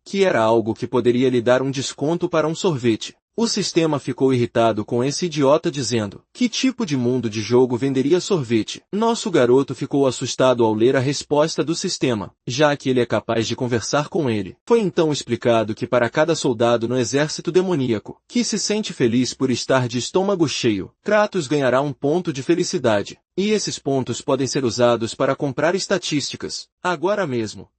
que era algo que poderia lhe dar um desconto para um sorvete. O sistema ficou irritado com esse idiota dizendo: que tipo de mundo de jogo venderia sorvete? Nosso garoto ficou assustado ao ler a resposta do sistema, já que ele é capaz de conversar com ele. Foi então explicado que para cada soldado no exército demoníaco, que se sente feliz por estar de estômago cheio, Kratos ganhará um ponto de felicidade. E esses pontos podem ser usados para comprar estatísticas, agora mesmo.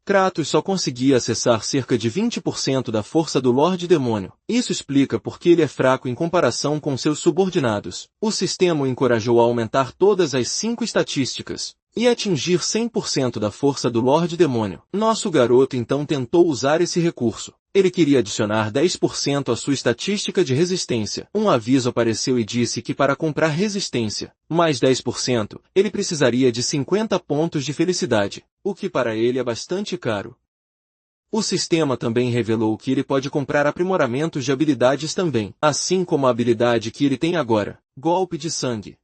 Kratos só conseguia acessar cerca de 20% da força do Lorde Demônio. Isso explica por que ele é fraco em comparação com seus subordinados. O sistema o encorajou a aumentar todas as 5 estatísticas e atingir 100% da força do Lorde Demônio. Nosso garoto então tentou usar esse recurso. Ele queria adicionar 10% à sua estatística de resistência. Um aviso apareceu e disse que para comprar resistência, mais 10%, ele precisaria de 50 pontos de felicidade, o que para ele é bastante caro. O sistema também revelou que ele pode comprar aprimoramentos de habilidades também, assim como a habilidade que ele tem agora, Golpe de Sangue.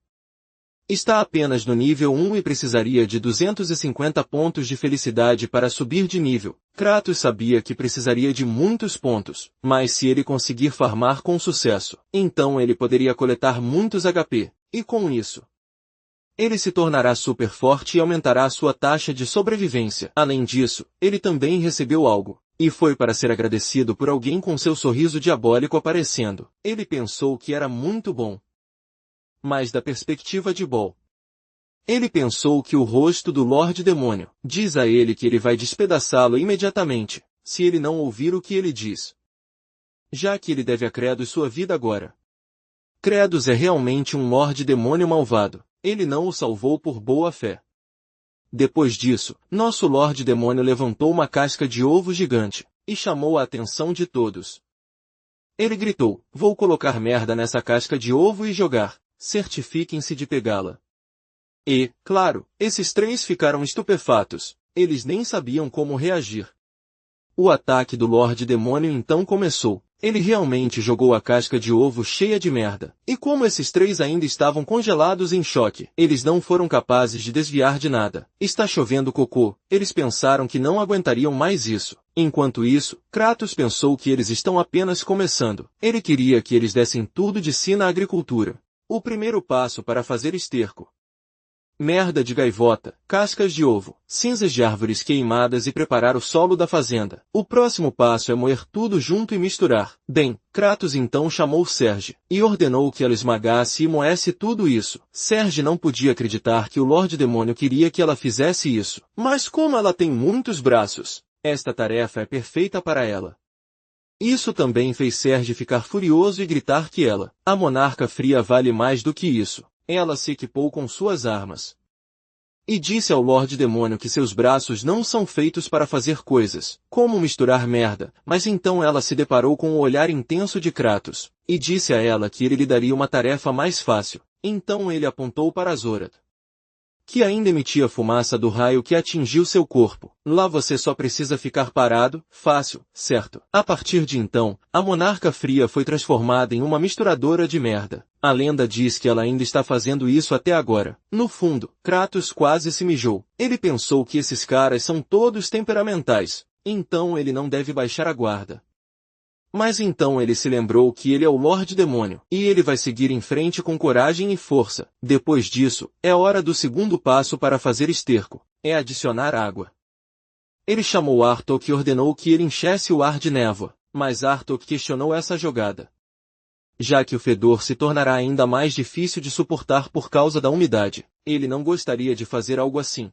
Está apenas no nível 1 e precisaria de 250 pontos de felicidade para subir de nível. Kratos sabia que precisaria de muitos pontos, mas se ele conseguir farmar com sucesso, então ele poderia coletar muitos HP, e com isso, ele se tornará super forte e aumentará sua taxa de sobrevivência. Além disso, ele também recebeu algo, e foi para ser agradecido por alguém com seu sorriso diabólico aparecendo. Ele pensou que era muito bom. Mas da perspectiva de Baal, ele pensou que o rosto do Lorde Demônio diz a ele que ele vai despedaçá-lo imediatamente, se ele não ouvir o que ele diz. Já que ele deve a Kratos sua vida agora. Kratos é realmente um Lorde Demônio malvado, ele não o salvou por boa fé. Depois disso, nosso Lorde Demônio levantou uma casca de ovo gigante, e chamou a atenção de todos. Ele gritou: vou colocar merda nessa casca de ovo e jogar. Certifiquem-se de pegá-la. E, claro, esses 3 ficaram estupefatos. Eles nem sabiam como reagir. O ataque do Lorde Demônio então começou. Ele realmente jogou a casca de ovo cheia de merda. E como esses 3 ainda estavam congelados em choque, eles não foram capazes de desviar de nada. Está chovendo cocô. Eles pensaram que não aguentariam mais isso. Enquanto isso, Kratos pensou que eles estão apenas começando. Ele queria que eles dessem tudo de si na agricultura. O primeiro passo para fazer esterco. Merda de gaivota, cascas de ovo, cinzas de árvores queimadas e preparar o solo da fazenda. O próximo passo é moer tudo junto e misturar. Bem, Kratos então chamou Serge e ordenou que ela esmagasse e moesse tudo isso. Serge não podia acreditar que o Lorde Demônio queria que ela fizesse isso. Mas como ela tem muitos braços, esta tarefa é perfeita para ela. Isso também fez Serge ficar furioso e gritar que ela, a monarca fria, vale mais do que isso. Ela se equipou com suas armas. E disse ao Lorde Demônio que seus braços não são feitos para fazer coisas, como misturar merda, mas então ela se deparou com o olhar intenso de Kratos, e disse a ela que ele lhe daria uma tarefa mais fácil. Então ele apontou para Zorat, que ainda emitia fumaça do raio que atingiu seu corpo. Lá você só precisa ficar parado, fácil, certo? A partir de então, a monarca fria foi transformada em uma misturadora de merda. A lenda diz que ela ainda está fazendo isso até agora. No fundo, Kratos quase se mijou. Ele pensou que esses caras são todos temperamentais, então ele não deve baixar a guarda. Mas então ele se lembrou que ele é o Lorde Demônio, e ele vai seguir em frente com coragem e força. Depois disso, é hora do segundo passo para fazer esterco, é adicionar água. Ele chamou Artok e ordenou que ele enchesse o ar de névoa, mas Artok questionou essa jogada, já que o fedor se tornará ainda mais difícil de suportar por causa da umidade. Ele não gostaria de fazer algo assim.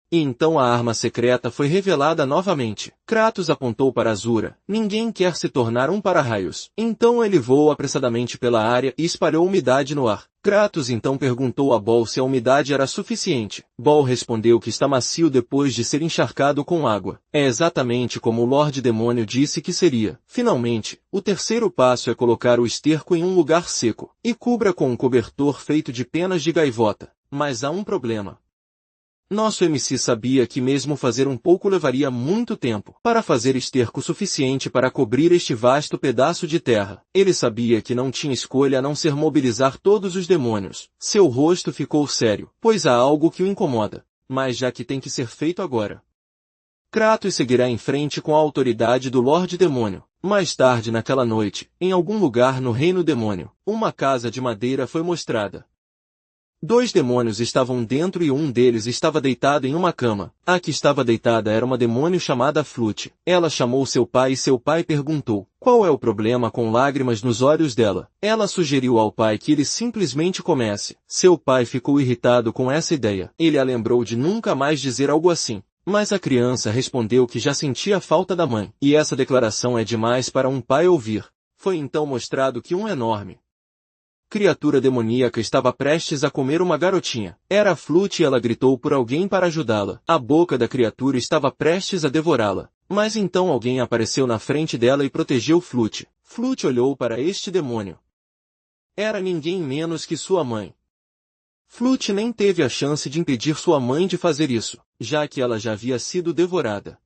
E então a arma secreta foi revelada novamente. Kratos apontou para Azura. Ninguém quer se tornar um para-raios. Então ele voou apressadamente pela área e espalhou umidade no ar. Kratos então perguntou a Baal se a umidade era suficiente. Baal respondeu que está macio depois de ser encharcado com água. É exatamente como o Lorde Demônio disse que seria. Finalmente, o terceiro passo é colocar o esterco em um lugar seco, e cubra com um cobertor feito de penas de gaivota. Mas há um problema. Nosso MC sabia que mesmo fazer um pouco levaria muito tempo para fazer esterco suficiente para cobrir este vasto pedaço de terra. Ele sabia que não tinha escolha a não ser mobilizar todos os demônios. Seu rosto ficou sério, pois há algo que o incomoda. Mas já que tem que ser feito agora, Kratos seguirá em frente com a autoridade do Lorde Demônio. Mais tarde naquela noite, em algum lugar no reino demônio, uma casa de madeira foi mostrada. 2 demônios estavam dentro e um deles estava deitado em uma cama. A que estava deitada era uma demônio chamada Flute. Ela chamou seu pai e seu pai perguntou: qual é o problema com lágrimas nos olhos dela? Ela sugeriu ao pai que ele simplesmente comece. Seu pai ficou irritado com essa ideia. Ele a lembrou de nunca mais dizer algo assim. Mas a criança respondeu que já sentia falta da mãe. E essa declaração é demais para um pai ouvir. Foi então mostrado que um enorme criatura demoníaca estava prestes a comer uma garotinha. Era a Flute e ela gritou por alguém para ajudá-la. A boca da criatura estava prestes a devorá-la. Mas então alguém apareceu na frente dela e protegeu Flute. Flute olhou para este demônio. Era ninguém menos que sua mãe. Flute nem teve a chance de impedir sua mãe de fazer isso, já que ela já havia sido devorada.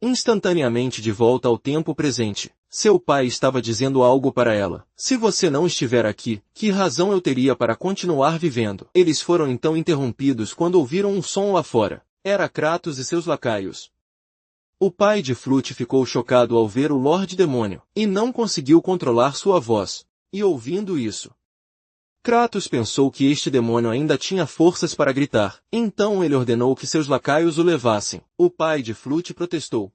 Instantaneamente de volta ao tempo presente, seu pai estava dizendo algo para ela. Se você não estiver aqui, que razão eu teria para continuar vivendo? Eles foram então interrompidos quando ouviram um som lá fora. Era Kratos e seus lacaios. O pai de Flute ficou chocado ao ver o Lorde Demônio, e não conseguiu controlar sua voz. E ouvindo isso, Kratos pensou que este demônio ainda tinha forças para gritar. Então ele ordenou que seus lacaios o levassem. O pai de Flute protestou,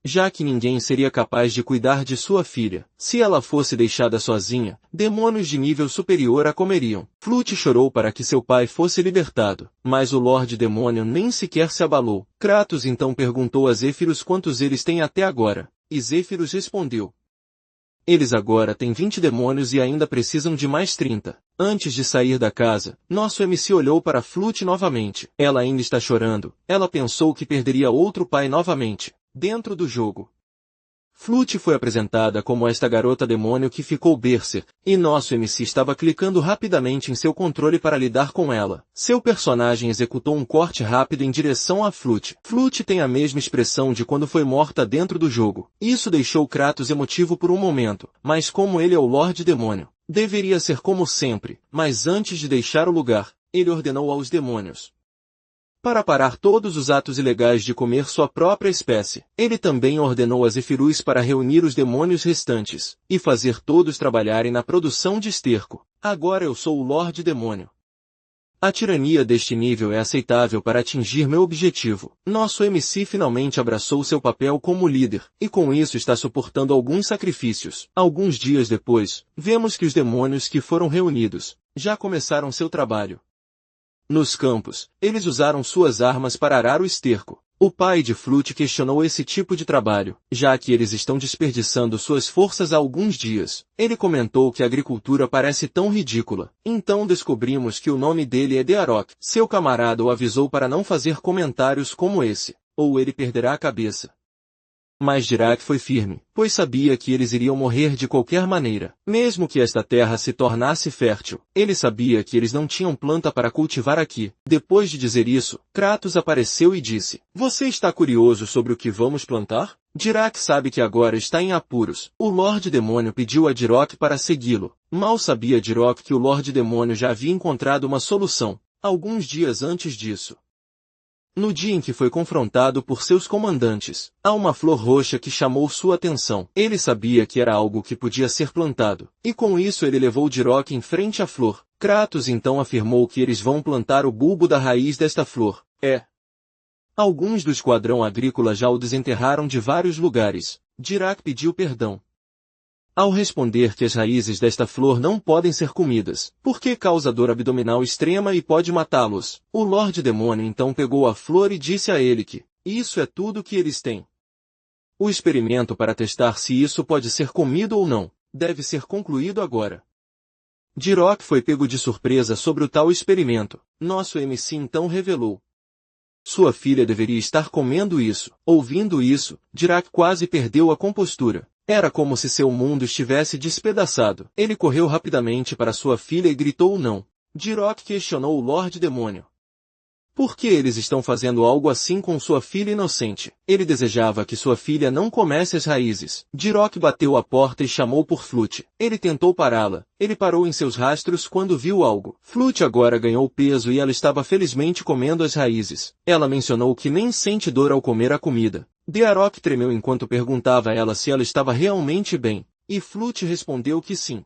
já que ninguém seria capaz de cuidar de sua filha. Se ela fosse deixada sozinha, demônios de nível superior a comeriam. Flute chorou para que seu pai fosse libertado, mas o Lorde Demônio nem sequer se abalou. Kratos então perguntou a Zéfiros quantos eles têm até agora, e Zéfiros respondeu: eles agora têm 20 demônios e ainda precisam de mais 30. Antes de sair da casa, nosso MC olhou para Flute novamente. Ela ainda está chorando. Ela pensou que perderia outro pai novamente. Dentro do jogo, Flute foi apresentada como esta garota demônio que ficou berser, e nosso MC estava clicando rapidamente em seu controle para lidar com ela. Seu personagem executou um corte rápido em direção a Flute. Flute tem a mesma expressão de quando foi morta dentro do jogo. Isso deixou Kratos emotivo por um momento, mas como ele é o Lorde Demônio, deveria ser como sempre. Mas antes de deixar o lugar, ele ordenou aos demônios para parar todos os atos ilegais de comer sua própria espécie. Ele também ordenou a Zefirus para reunir os demônios restantes, e fazer todos trabalharem na produção de esterco. Agora eu sou o Lorde Demônio. A tirania deste nível é aceitável para atingir meu objetivo. Nosso MC finalmente abraçou seu papel como líder, e com isso está suportando alguns sacrifícios. Alguns dias depois, vemos que os demônios que foram reunidos já começaram seu trabalho. Nos campos, eles usaram suas armas para arar o esterco. O pai de Flute questionou esse tipo de trabalho, já que eles estão desperdiçando suas forças há alguns dias. Ele comentou que a agricultura parece tão ridícula. Então descobrimos que o nome dele é Dearok. Seu camarada o avisou para não fazer comentários como esse, ou ele perderá a cabeça. Mas Dirac foi firme, pois sabia que eles iriam morrer de qualquer maneira, mesmo que esta terra se tornasse fértil. Ele sabia que eles não tinham planta para cultivar aqui. Depois de dizer isso, Kratos apareceu e disse: você está curioso sobre o que vamos plantar? Dirac sabe que agora está em apuros. O Lorde Demônio pediu a Dirac para segui-lo. Mal sabia Dirac que o Lorde Demônio já havia encontrado uma solução, alguns dias antes disso. No dia em que foi confrontado por seus comandantes, há uma flor roxa que chamou sua atenção. Ele sabia que era algo que podia ser plantado, e com isso ele levou Dirac em frente à flor. Kratos então afirmou que eles vão plantar o bulbo da raiz desta flor. Alguns do esquadrão agrícola já o desenterraram de vários lugares. Dirac pediu perdão ao responder que as raízes desta flor não podem ser comidas, porque causa dor abdominal extrema e pode matá-los. O Lorde Demônio então pegou a flor e disse a ele que isso é tudo que eles têm. O experimento para testar se isso pode ser comido ou não deve ser concluído agora. Dirac foi pego de surpresa sobre o tal experimento. Nosso MC então revelou: sua filha deveria estar comendo isso. Ouvindo isso, Dirac quase perdeu a compostura. Era como se seu mundo estivesse despedaçado. Ele correu rapidamente para sua filha e gritou não. Dirac questionou o Lorde Demônio: Por que eles estão fazendo algo assim com sua filha inocente? Ele desejava que sua filha não comesse as raízes. Jirok bateu a porta e chamou por Flute. Ele tentou pará-la. Ele parou em seus rastros quando viu algo. Flute agora ganhou peso e ela estava felizmente comendo as raízes. Ela mencionou que nem sente dor ao comer a comida. Dearok tremeu enquanto perguntava a ela se ela estava realmente bem. E Flute respondeu que sim.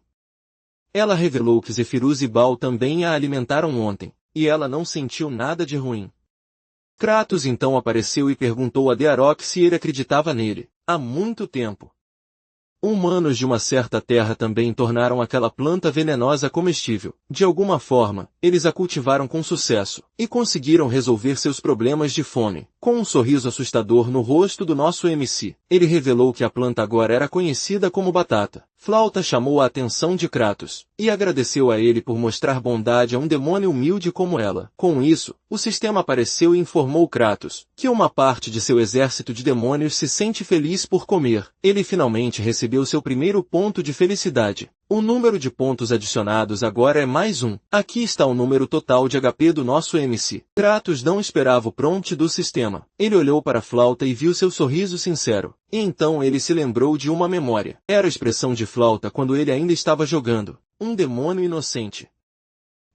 Ela revelou que Zephyrus e Baal também a alimentaram ontem. E ela não sentiu nada de ruim. Kratos então apareceu e perguntou a Dearok se ele acreditava nele. Há muito tempo. Humanos de uma certa terra também tornaram aquela planta venenosa comestível. De alguma forma, eles a cultivaram com sucesso, e conseguiram resolver seus problemas de fome. Com um sorriso assustador no rosto do nosso MC, ele revelou que a planta agora era conhecida como batata. Flauta chamou a atenção de Kratos, e agradeceu a ele por mostrar bondade a um demônio humilde como ela. Com isso, o sistema apareceu e informou Kratos, que uma parte de seu exército de demônios se sente feliz por comer. Ele finalmente recebeu seu primeiro ponto de felicidade. O número de pontos adicionados agora é mais 1. Aqui está o número total de HP do nosso MC. Kratos não esperava o prompt do sistema. Ele olhou para a flauta e viu seu sorriso sincero. E então ele se lembrou de uma memória. Era a expressão de flauta quando ele ainda estava jogando. Um demônio inocente,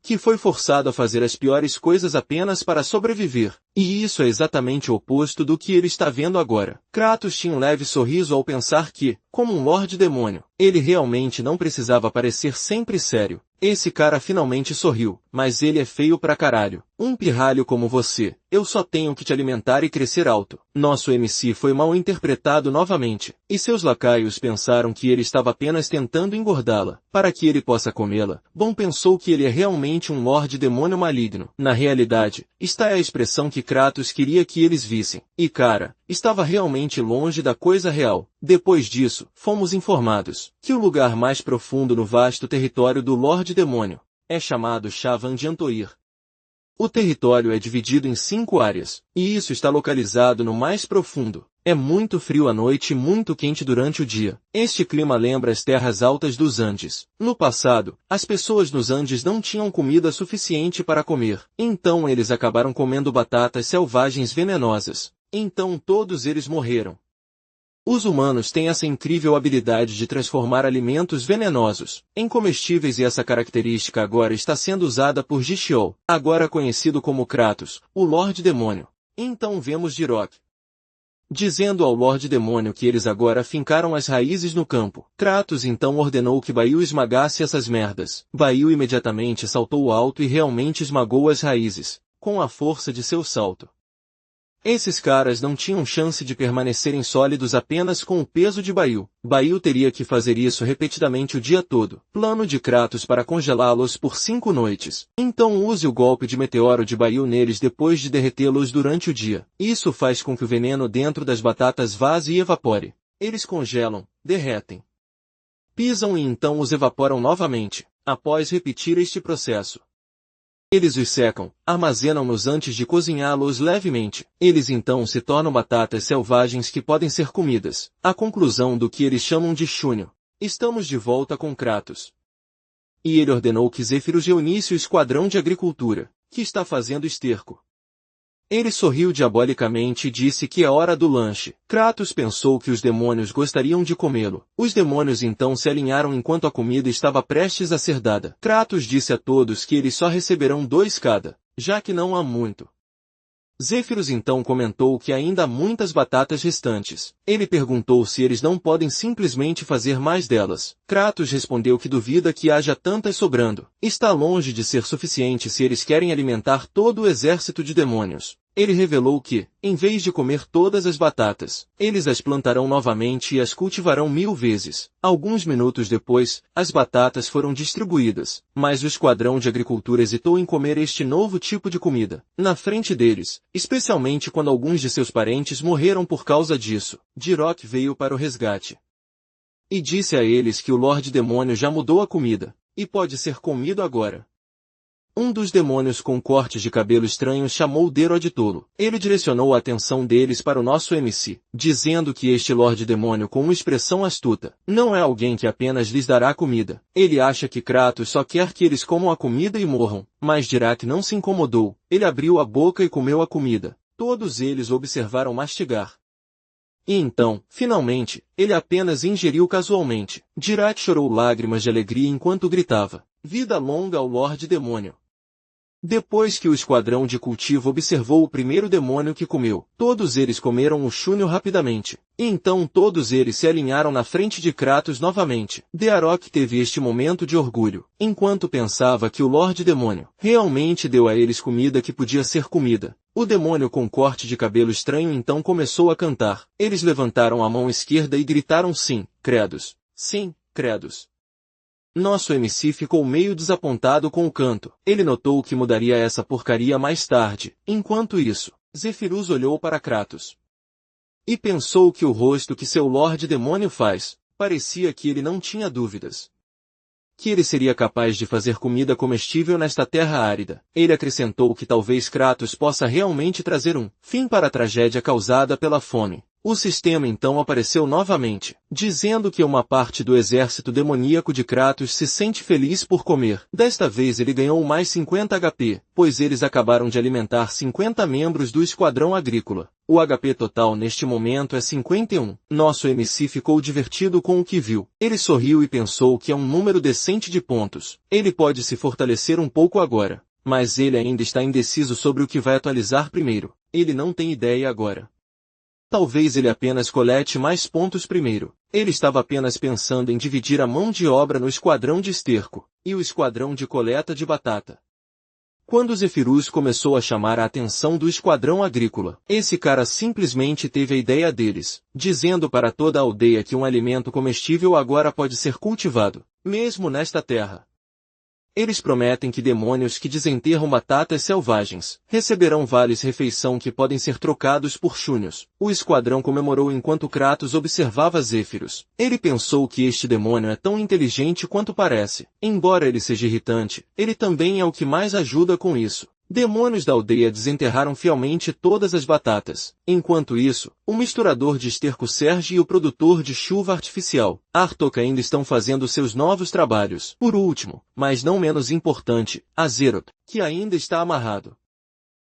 que foi forçado a fazer as piores coisas apenas para sobreviver. E isso é exatamente o oposto do que ele está vendo agora. Kratos tinha um leve sorriso ao pensar que, como um Lorde Demônio, ele realmente não precisava parecer sempre sério. Esse cara finalmente sorriu, mas ele é feio pra caralho. Um pirralho como você, eu só tenho que te alimentar e crescer alto. Nosso MC foi mal interpretado novamente, e seus lacaios pensaram que ele estava apenas tentando engordá-la, para que ele possa comê-la. Bom, pensou que ele é realmente um Lorde Demônio maligno. Na realidade, está a expressão que Kratos queria que eles vissem. E cara, estava realmente longe da coisa real. Depois disso, fomos informados que o lugar mais profundo no vasto território do Lorde Demônio é chamado Chavan de Antoir. O território é dividido em 5 áreas, e isso está localizado no mais profundo. É muito frio à noite e muito quente durante o dia. Este clima lembra as terras altas dos Andes. No passado, as pessoas nos Andes não tinham comida suficiente para comer. Então eles acabaram comendo batatas selvagens venenosas. Então todos eles morreram. Os humanos têm essa incrível habilidade de transformar alimentos venenosos em comestíveis e essa característica agora está sendo usada por Jixiou, agora conhecido como Kratos, o Lorde Demônio. Então vemos Jirok dizendo ao Lorde Demônio que eles agora fincaram as raízes no campo. Kratos então ordenou que Baiu esmagasse essas merdas. Baiu imediatamente saltou alto e realmente esmagou as raízes, com a força de seu salto. Esses caras não tinham chance de permanecerem sólidos apenas com o peso de Baiu. Baiu teria que fazer isso repetidamente o dia todo. Plano de Kratos para congelá-los por 5 noites. Então use o golpe de meteoro de Baiu neles depois de derretê-los durante o dia. Isso faz com que o veneno dentro das batatas vaze e evapore. Eles congelam, derretem, pisam e então os evaporam novamente. Após repetir este processo, eles os secam, armazenam-nos antes de cozinhá-los levemente. Eles então se tornam batatas selvagens que podem ser comidas. A conclusão do que eles chamam de chunho. Estamos de volta com Kratos. E ele ordenou que Zéfiros reunisse o esquadrão de agricultura, que está fazendo esterco. Ele sorriu diabolicamente e disse que é hora do lanche. Kratos pensou que os demônios gostariam de comê-lo. Os demônios então se alinharam enquanto a comida estava prestes a ser dada. Kratos disse a todos que eles só receberão 2 cada, já que não há muito. Zéfiros então comentou que ainda há muitas batatas restantes. Ele perguntou se eles não podem simplesmente fazer mais delas. Kratos respondeu que duvida que haja tantas sobrando. Está longe de ser suficiente se eles querem alimentar todo o exército de demônios. Ele revelou que, em vez de comer todas as batatas, eles as plantarão novamente e as cultivarão 1000 vezes. Alguns minutos depois, as batatas foram distribuídas, mas o esquadrão de agricultura hesitou em comer este novo tipo de comida. Na frente deles, especialmente quando alguns de seus parentes morreram por causa disso, Jirok veio para o resgate. E disse a eles que o Lorde Demônio já mudou a comida, e pode ser comido agora. Um dos demônios com cortes de cabelo estranhos chamou Dero de tolo. Ele direcionou a atenção deles para o nosso MC, dizendo que este Lorde Demônio com uma expressão astuta não é alguém que apenas lhes dará comida. Ele acha que Kratos só quer que eles comam a comida e morram, mas Dirac não se incomodou. Ele abriu a boca e comeu a comida. Todos eles o observaram mastigar. E então, finalmente, ele apenas ingeriu casualmente. Dirac chorou lágrimas de alegria enquanto gritava: "Vida longa ao Lorde Demônio!" Depois que o esquadrão de cultivo observou o primeiro demônio que comeu, todos eles comeram o chúnio rapidamente. E então todos eles se alinharam na frente de Kratos novamente. Dearok teve este momento de orgulho, enquanto pensava que o Lorde Demônio realmente deu a eles comida que podia ser comida. O demônio com corte de cabelo estranho então começou a cantar. Eles levantaram a mão esquerda e gritaram sim, Credos. Sim, Credos. Nosso MC ficou meio desapontado com o canto. Ele notou que mudaria essa porcaria mais tarde. Enquanto isso, Zephyrus olhou para Kratos e pensou que o rosto que seu Lorde Demônio faz, parecia que ele não tinha dúvidas que ele seria capaz de fazer comida comestível nesta terra árida. Ele acrescentou que talvez Kratos possa realmente trazer um fim para a tragédia causada pela fome. O sistema então apareceu novamente, dizendo que uma parte do exército demoníaco de Kratos se sente feliz por comer. Desta vez ele ganhou mais 50 HP, pois eles acabaram de alimentar 50 membros do esquadrão agrícola. O HP total neste momento é 51. Nosso MC ficou divertido com o que viu. Ele sorriu e pensou que é um número decente de pontos. Ele pode se fortalecer um pouco agora, mas ele ainda está indeciso sobre o que vai atualizar primeiro. Ele não tem ideia agora. Talvez ele apenas colete mais pontos primeiro. Ele estava apenas pensando em dividir a mão de obra no esquadrão de esterco e o esquadrão de coleta de batata. Quando Zephyrus começou a chamar a atenção do esquadrão agrícola, esse cara simplesmente teve a ideia deles, dizendo para toda a aldeia que um alimento comestível agora pode ser cultivado, mesmo nesta terra. Eles prometem que demônios que desenterram batatas selvagens receberão vales-refeição que podem ser trocados por chúnios. O esquadrão comemorou enquanto Kratos observava Zephyrus. Ele pensou que este demônio é tão inteligente quanto parece. Embora ele seja irritante, ele também é o que mais ajuda com isso. Demônios da aldeia desenterraram fielmente todas as batatas. Enquanto isso, o misturador de esterco Serge e o produtor de chuva artificial, Artok, ainda estão fazendo seus novos trabalhos. Por último, mas não menos importante, Azeroth, que ainda está amarrado.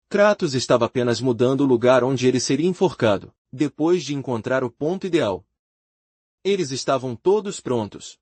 Kratos estava apenas mudando o lugar onde ele seria enforcado, depois de encontrar o ponto ideal. Eles estavam todos prontos.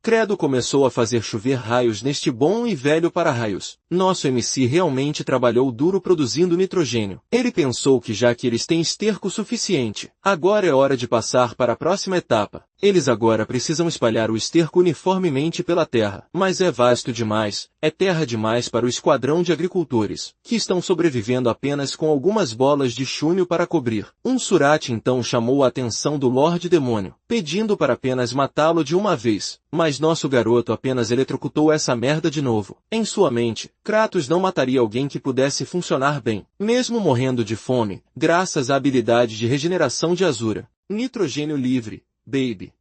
Credo começou a fazer chover raios neste bom e velho para-raios. Nosso MC realmente trabalhou duro produzindo nitrogênio. Ele pensou que já que eles têm esterco suficiente, agora é hora de passar para a próxima etapa. Eles agora precisam espalhar o esterco uniformemente pela terra. Mas é vasto demais, é terra demais para o esquadrão de agricultores, que estão sobrevivendo apenas com algumas bolas de chúnio para cobrir. Um Surate então chamou a atenção do Lorde Demônio, pedindo para apenas matá-lo de uma vez. Mas nosso garoto apenas eletrocutou essa merda de novo. Em sua mente, Kratos não mataria alguém que pudesse funcionar bem, mesmo morrendo de fome, graças à habilidade de regeneração de Azura. Nitrogênio livre, baby.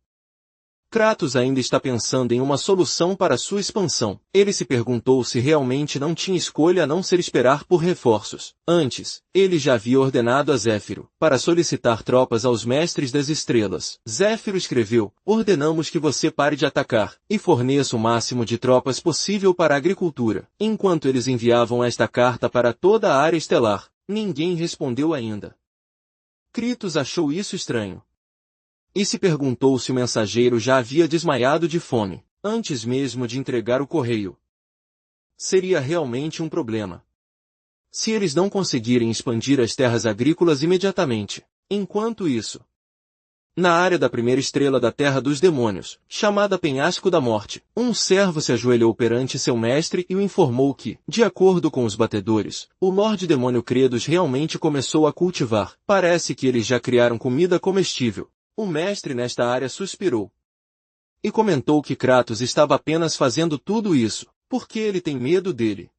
Kratos ainda está pensando em uma solução para sua expansão. Ele se perguntou se realmente não tinha escolha a não ser esperar por reforços. Antes, ele já havia ordenado a Zéfiro para solicitar tropas aos mestres das estrelas. Zéfiro escreveu: "Ordenamos que você pare de atacar e forneça o máximo de tropas possível para a agricultura." Enquanto eles enviavam esta carta para toda a área estelar, ninguém respondeu ainda. Kratos achou isso estranho. E se perguntou se o mensageiro já havia desmaiado de fome, antes mesmo de entregar o correio. Seria realmente um problema se eles não conseguirem expandir as terras agrícolas imediatamente. Enquanto isso, na área da primeira estrela da Terra dos Demônios, chamada Penhasco da Morte, um servo se ajoelhou perante seu mestre e o informou que, de acordo com os batedores, o Lorde Demônio Credos realmente começou a cultivar. Parece que eles já criaram comida comestível. O mestre nesta área suspirou e comentou que Kratos estava apenas fazendo tudo isso porque ele tem medo dele.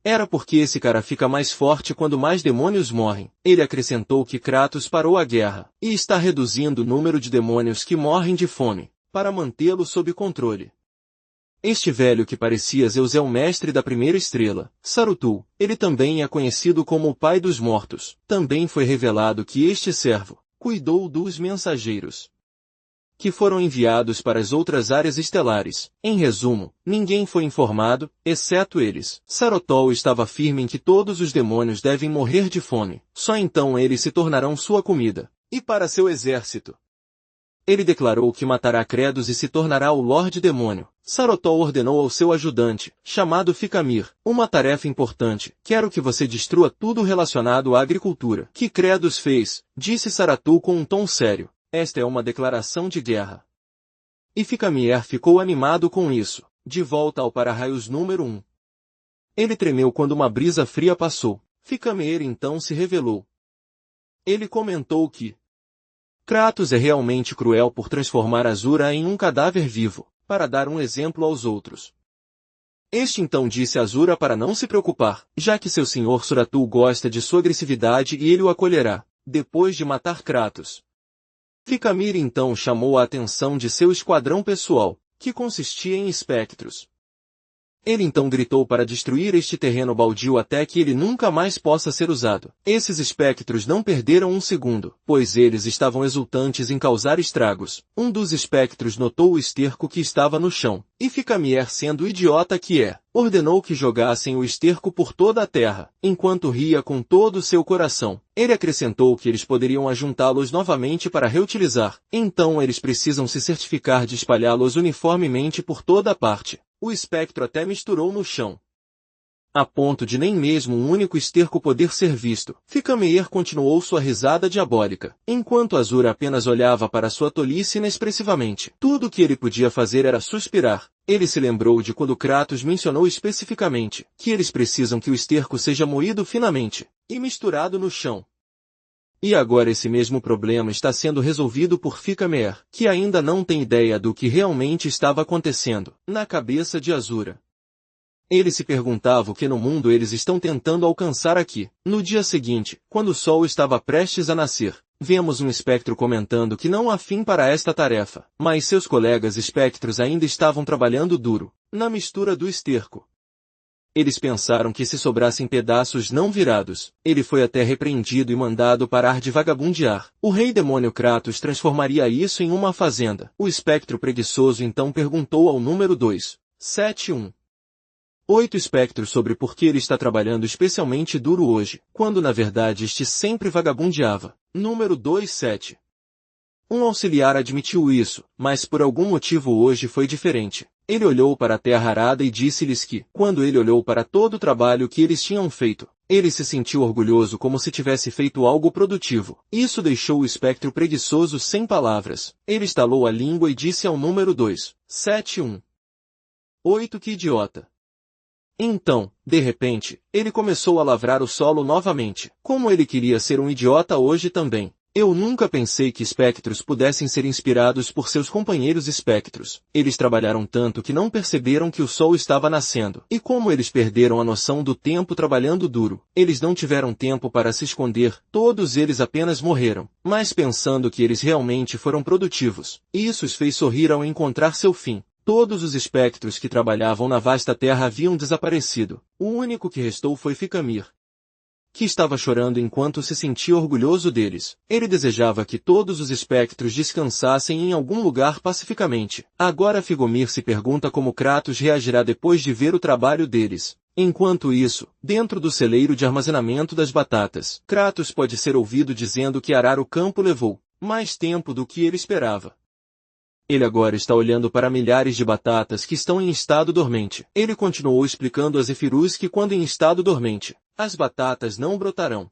Era porque esse cara fica mais forte quando mais demônios morrem. Ele acrescentou que Kratos parou a guerra e está reduzindo o número de demônios que morrem de fome para mantê-lo sob controle. Este velho que parecia Zeus é o mestre da primeira estrela, Sarutul. Ele também é conhecido como o pai dos mortos. Também foi revelado que este servo cuidou dos mensageiros que foram enviados para as outras áreas estelares. Em resumo, ninguém foi informado, exceto eles. Sarutul estava firme em que todos os demônios devem morrer de fome. Só então eles se tornarão sua comida. E para seu exército, ele declarou que matará Credos e se tornará o Lorde Demônio. Sarutul ordenou ao seu ajudante, chamado Ficamir, uma tarefa importante. Quero que você destrua tudo relacionado à agricultura. Que Credos fez? Disse Sarutul com um tom sério. Esta é uma declaração de guerra. E Ficamir ficou animado com isso. De volta ao para-raios número 1. Ele tremeu quando uma brisa fria passou. Ficamir então se revelou. Ele comentou que Kratos é realmente cruel por transformar Azura em um cadáver vivo, para dar um exemplo aos outros. Este então disse a Azura para não se preocupar, já que seu senhor Sarutul gosta de sua agressividade e ele o acolherá, depois de matar Kratos. Ficamir então chamou a atenção de seu esquadrão pessoal, que consistia em espectros. Ele então gritou para destruir este terreno baldio até que ele nunca mais possa ser usado. Esses espectros não perderam um segundo, pois eles estavam exultantes em causar estragos. Um dos espectros notou o esterco que estava no chão, e Ficamir, sendo o idiota que é, ordenou que jogassem o esterco por toda a terra, enquanto ria com todo o seu coração. Ele acrescentou que eles poderiam ajuntá-los novamente para reutilizar. Então eles precisam se certificar de espalhá-los uniformemente por toda a parte. O espectro até misturou no chão, a ponto de nem mesmo um único esterco poder ser visto. Ficamir continuou sua risada diabólica, enquanto Azura apenas olhava para sua tolice inexpressivamente. Tudo o que ele podia fazer era suspirar. Ele se lembrou de quando Kratos mencionou especificamente que eles precisam que o esterco seja moído finamente e misturado no chão. E agora esse mesmo problema está sendo resolvido por Ficamir, que ainda não tem ideia do que realmente estava acontecendo na cabeça de Azura. Ele se perguntava o que no mundo eles estão tentando alcançar aqui. No dia seguinte, quando o sol estava prestes a nascer, vemos um espectro comentando que não há fim para esta tarefa, mas seus colegas espectros ainda estavam trabalhando duro na mistura do esterco. Eles pensaram que se sobrassem pedaços não virados, ele foi até repreendido e mandado parar de vagabundear. O rei demônio Kratos transformaria isso em uma fazenda. O espectro preguiçoso então perguntou ao número 271 espectros sobre por que ele está trabalhando especialmente duro hoje, quando na verdade este sempre vagabundeava. Número 27. Um auxiliar admitiu isso, mas por algum motivo hoje foi diferente. Ele olhou para a terra arada e disse-lhes que, quando ele olhou para todo o trabalho que eles tinham feito, ele se sentiu orgulhoso como se tivesse feito algo produtivo. Isso deixou o espectro preguiçoso sem palavras. Ele estalou a língua e disse ao número 271 que idiota. Então, de repente, ele começou a lavrar o solo novamente. Como ele queria ser um idiota hoje também. Eu nunca pensei que espectros pudessem ser inspirados por seus companheiros espectros. Eles trabalharam tanto que não perceberam que o sol estava nascendo. E como eles perderam a noção do tempo trabalhando duro, eles não tiveram tempo para se esconder. Todos eles apenas morreram, mas pensando que eles realmente foram produtivos. Isso os fez sorrir ao encontrar seu fim. Todos os espectros que trabalhavam na vasta terra haviam desaparecido. O único que restou foi Ficamir, que estava chorando enquanto se sentia orgulhoso deles. Ele desejava que todos os espectros descansassem em algum lugar pacificamente. Agora Ficamir se pergunta como Kratos reagirá depois de ver o trabalho deles. Enquanto isso, dentro do celeiro de armazenamento das batatas, Kratos pode ser ouvido dizendo que arar o campo levou mais tempo do que ele esperava. Ele agora está olhando para milhares de batatas que estão em estado dormente. Ele continuou explicando a Zefirus que quando em estado dormente, as batatas não brotarão.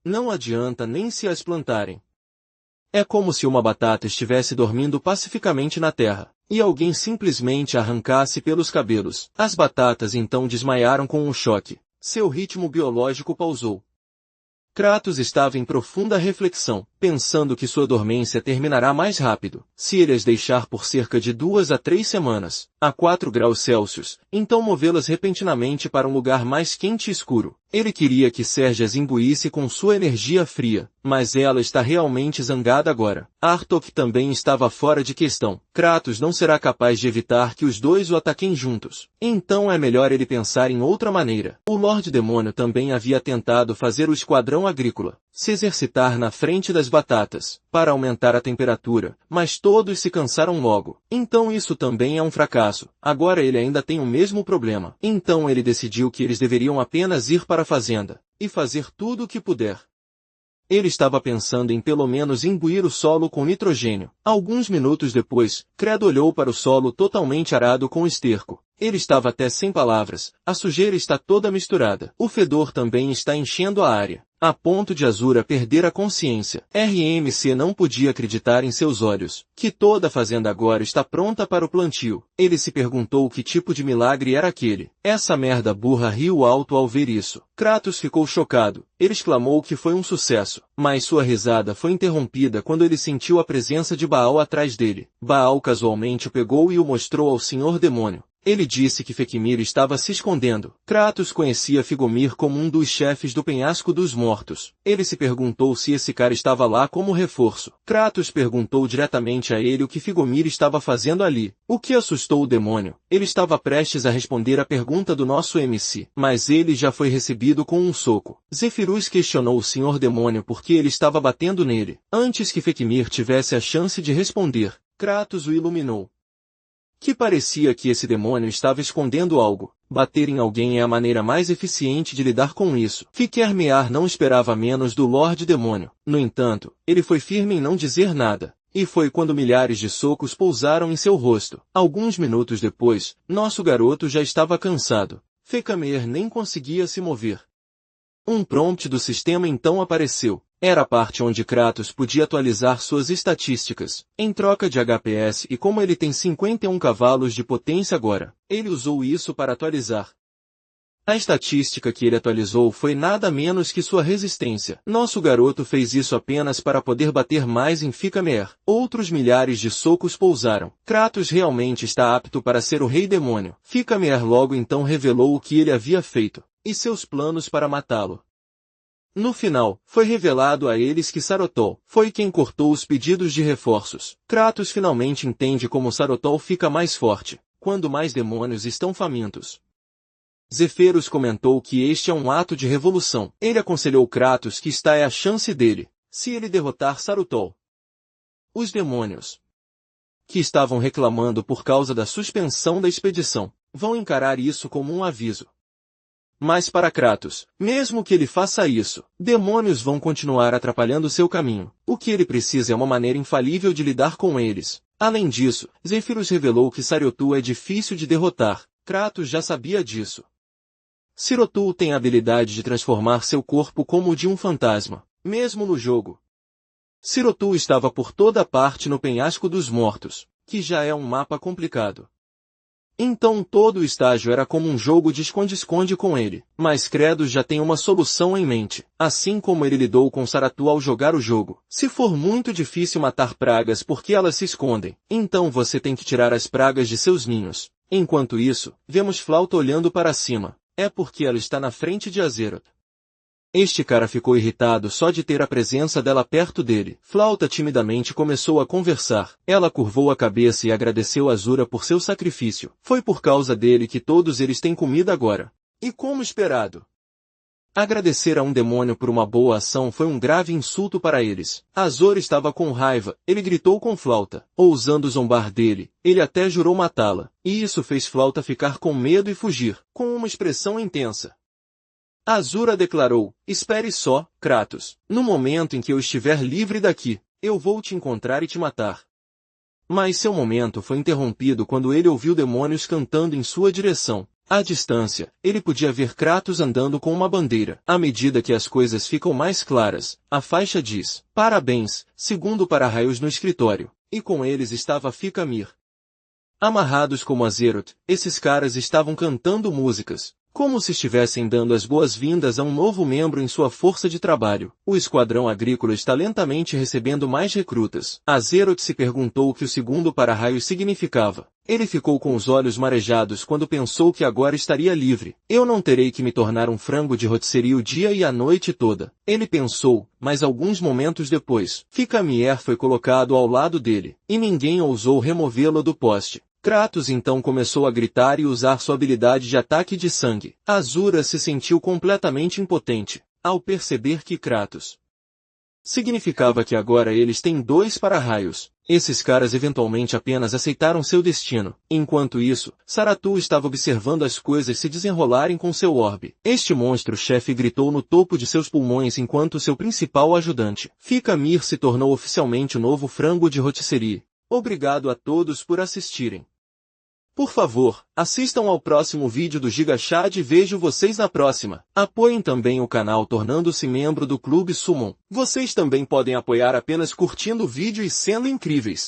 Não adianta nem se as plantarem. É como se uma batata estivesse dormindo pacificamente na terra, e alguém simplesmente a arrancasse pelos cabelos. As batatas então desmaiaram com um choque. Seu ritmo biológico pausou. Kratos estava em profunda reflexão, pensando que sua dormência terminará mais rápido, se ele as deixar por cerca de 2 a 3 semanas, a 4 graus Celsius, então movê-las repentinamente para um lugar mais quente e escuro. Ele queria que Serge as imbuísse com sua energia fria, mas ela está realmente zangada agora. Artok também estava fora de questão. Kratos não será capaz de evitar que os dois o ataquem juntos. Então é melhor ele pensar em outra maneira. O Lorde Demônio também havia tentado fazer o esquadrão agrícola se exercitar na frente das batatas, para aumentar a temperatura, mas todos se cansaram logo. Então isso também é um fracasso. Agora ele ainda tem o mesmo problema. Então ele decidiu que eles deveriam apenas ir para a fazenda e fazer tudo o que puder. Ele estava pensando em pelo menos imbuir o solo com nitrogênio. Alguns minutos depois, Credo olhou para o solo totalmente arado com esterco. Ele estava até sem palavras. A sujeira está toda misturada. O fedor também está enchendo a área, a ponto de Azura perder a consciência. RMC não podia acreditar em seus olhos, que toda a fazenda agora está pronta para o plantio. Ele se perguntou que tipo de milagre era aquele. Essa merda burra riu alto ao ver isso. Kratos ficou chocado. Ele exclamou que foi um sucesso, mas sua risada foi interrompida quando ele sentiu a presença de Baal atrás dele. Baal casualmente o pegou e o mostrou ao Senhor Demônio. Ele disse que Fekimir estava se escondendo. Kratos conhecia Figomir como um dos chefes do Penhasco dos Mortos. Ele se perguntou se esse cara estava lá como reforço. Kratos perguntou diretamente a ele o que Figomir estava fazendo ali, o que assustou o demônio. Ele estava prestes a responder a pergunta do nosso MC, mas ele já foi recebido com um soco. Zefirus questionou o Senhor Demônio por que ele estava batendo nele. Antes que Fekimir tivesse a chance de responder, Kratos o iluminou. Que parecia que esse demônio estava escondendo algo. Bater em alguém é a maneira mais eficiente de lidar com isso. Fikermear não esperava menos do Lorde Demônio. No entanto, ele foi firme em não dizer nada. E foi quando milhares de socos pousaram em seu rosto. Alguns minutos depois, nosso garoto já estava cansado. Fekimir nem conseguia se mover. Um prompt do sistema então apareceu. Era a parte onde Kratos podia atualizar suas estatísticas, em troca de HPS, e como ele tem 51 cavalos de potência agora, ele usou isso para atualizar. A estatística que ele atualizou foi nada menos que sua resistência. Nosso garoto fez isso apenas para poder bater mais em Fikamer. Outros milhares de socos pousaram. Kratos realmente está apto para ser o Rei Demônio. Fikamer logo então revelou o que ele havia feito, e seus planos para matá-lo. No final, foi revelado a eles que Sarotol foi quem cortou os pedidos de reforços. Kratos finalmente entende como Sarotol fica mais forte, quando mais demônios estão famintos. Zefirus comentou que este é um ato de revolução. Ele aconselhou Kratos que esta é a chance dele, se ele derrotar Sarotol. Os demônios, que estavam reclamando por causa da suspensão da expedição, vão encarar isso como um aviso. Mas para Kratos, mesmo que ele faça isso, demônios vão continuar atrapalhando seu caminho. O que ele precisa é uma maneira infalível de lidar com eles. Além disso, Zefirus revelou que Sariotu é difícil de derrotar. Kratos já sabia disso. Sirotu tem a habilidade de transformar seu corpo como o de um fantasma, mesmo no jogo. Sirotu estava por toda parte no Penhasco dos Mortos, que já é um mapa complicado. Então todo o estágio era como um jogo de esconde-esconde com ele. Mas Credos já tem uma solução em mente, assim como ele lidou com Saratu ao jogar o jogo. Se for muito difícil matar pragas porque elas se escondem, então você tem que tirar as pragas de seus ninhos. Enquanto isso, vemos Flauta olhando para cima. É porque ela está na frente de Azeroth. Este cara ficou irritado só de ter a presença dela perto dele. Flauta timidamente começou a conversar. Ela curvou a cabeça e agradeceu Azura por seu sacrifício. Foi por causa dele que todos eles têm comida agora. E como esperado, agradecer a um demônio por uma boa ação foi um grave insulto para eles. Azor estava com raiva. Ele gritou com Flauta, ousando zombar dele. Ele até jurou matá-la. E isso fez Flauta ficar com medo e fugir, com uma expressão intensa. Azura declarou, espere só, Kratos. No momento em que eu estiver livre daqui, eu vou te encontrar e te matar. Mas seu momento foi interrompido quando ele ouviu demônios cantando em sua direção. À distância, ele podia ver Kratos andando com uma bandeira. À medida que as coisas ficam mais claras, a faixa diz, parabéns, segundo para-raios no escritório. E com eles estava Fikamer. Amarrados como Azeroth, esses caras estavam cantando músicas, como se estivessem dando as boas-vindas a um novo membro em sua força de trabalho. O esquadrão agrícola está lentamente recebendo mais recrutas. Azeroth se perguntou o que o segundo para-raios significava. Ele ficou com os olhos marejados quando pensou que agora estaria livre. Eu não terei que me tornar um frango de rotisserie o dia e a noite toda. Ele pensou, mas alguns momentos depois, Ficamier foi colocado ao lado dele, e ninguém ousou removê-lo do poste. Kratos então começou a gritar e usar sua habilidade de ataque de sangue. Azura se sentiu completamente impotente, ao perceber que Kratos significava que agora eles têm 2 para-raios. Esses caras eventualmente apenas aceitaram seu destino. Enquanto isso, Saratu estava observando as coisas se desenrolarem com seu orbe. Este monstro-chefe gritou no topo de seus pulmões enquanto seu principal ajudante, Ficamir, se tornou oficialmente o novo frango de rotisserie. Obrigado a todos por assistirem. Por favor, assistam ao próximo vídeo do Giga Chad e vejo vocês na próxima. Apoiem também o canal tornando-se membro do Clube Summon. Vocês também podem apoiar apenas curtindo o vídeo e sendo incríveis.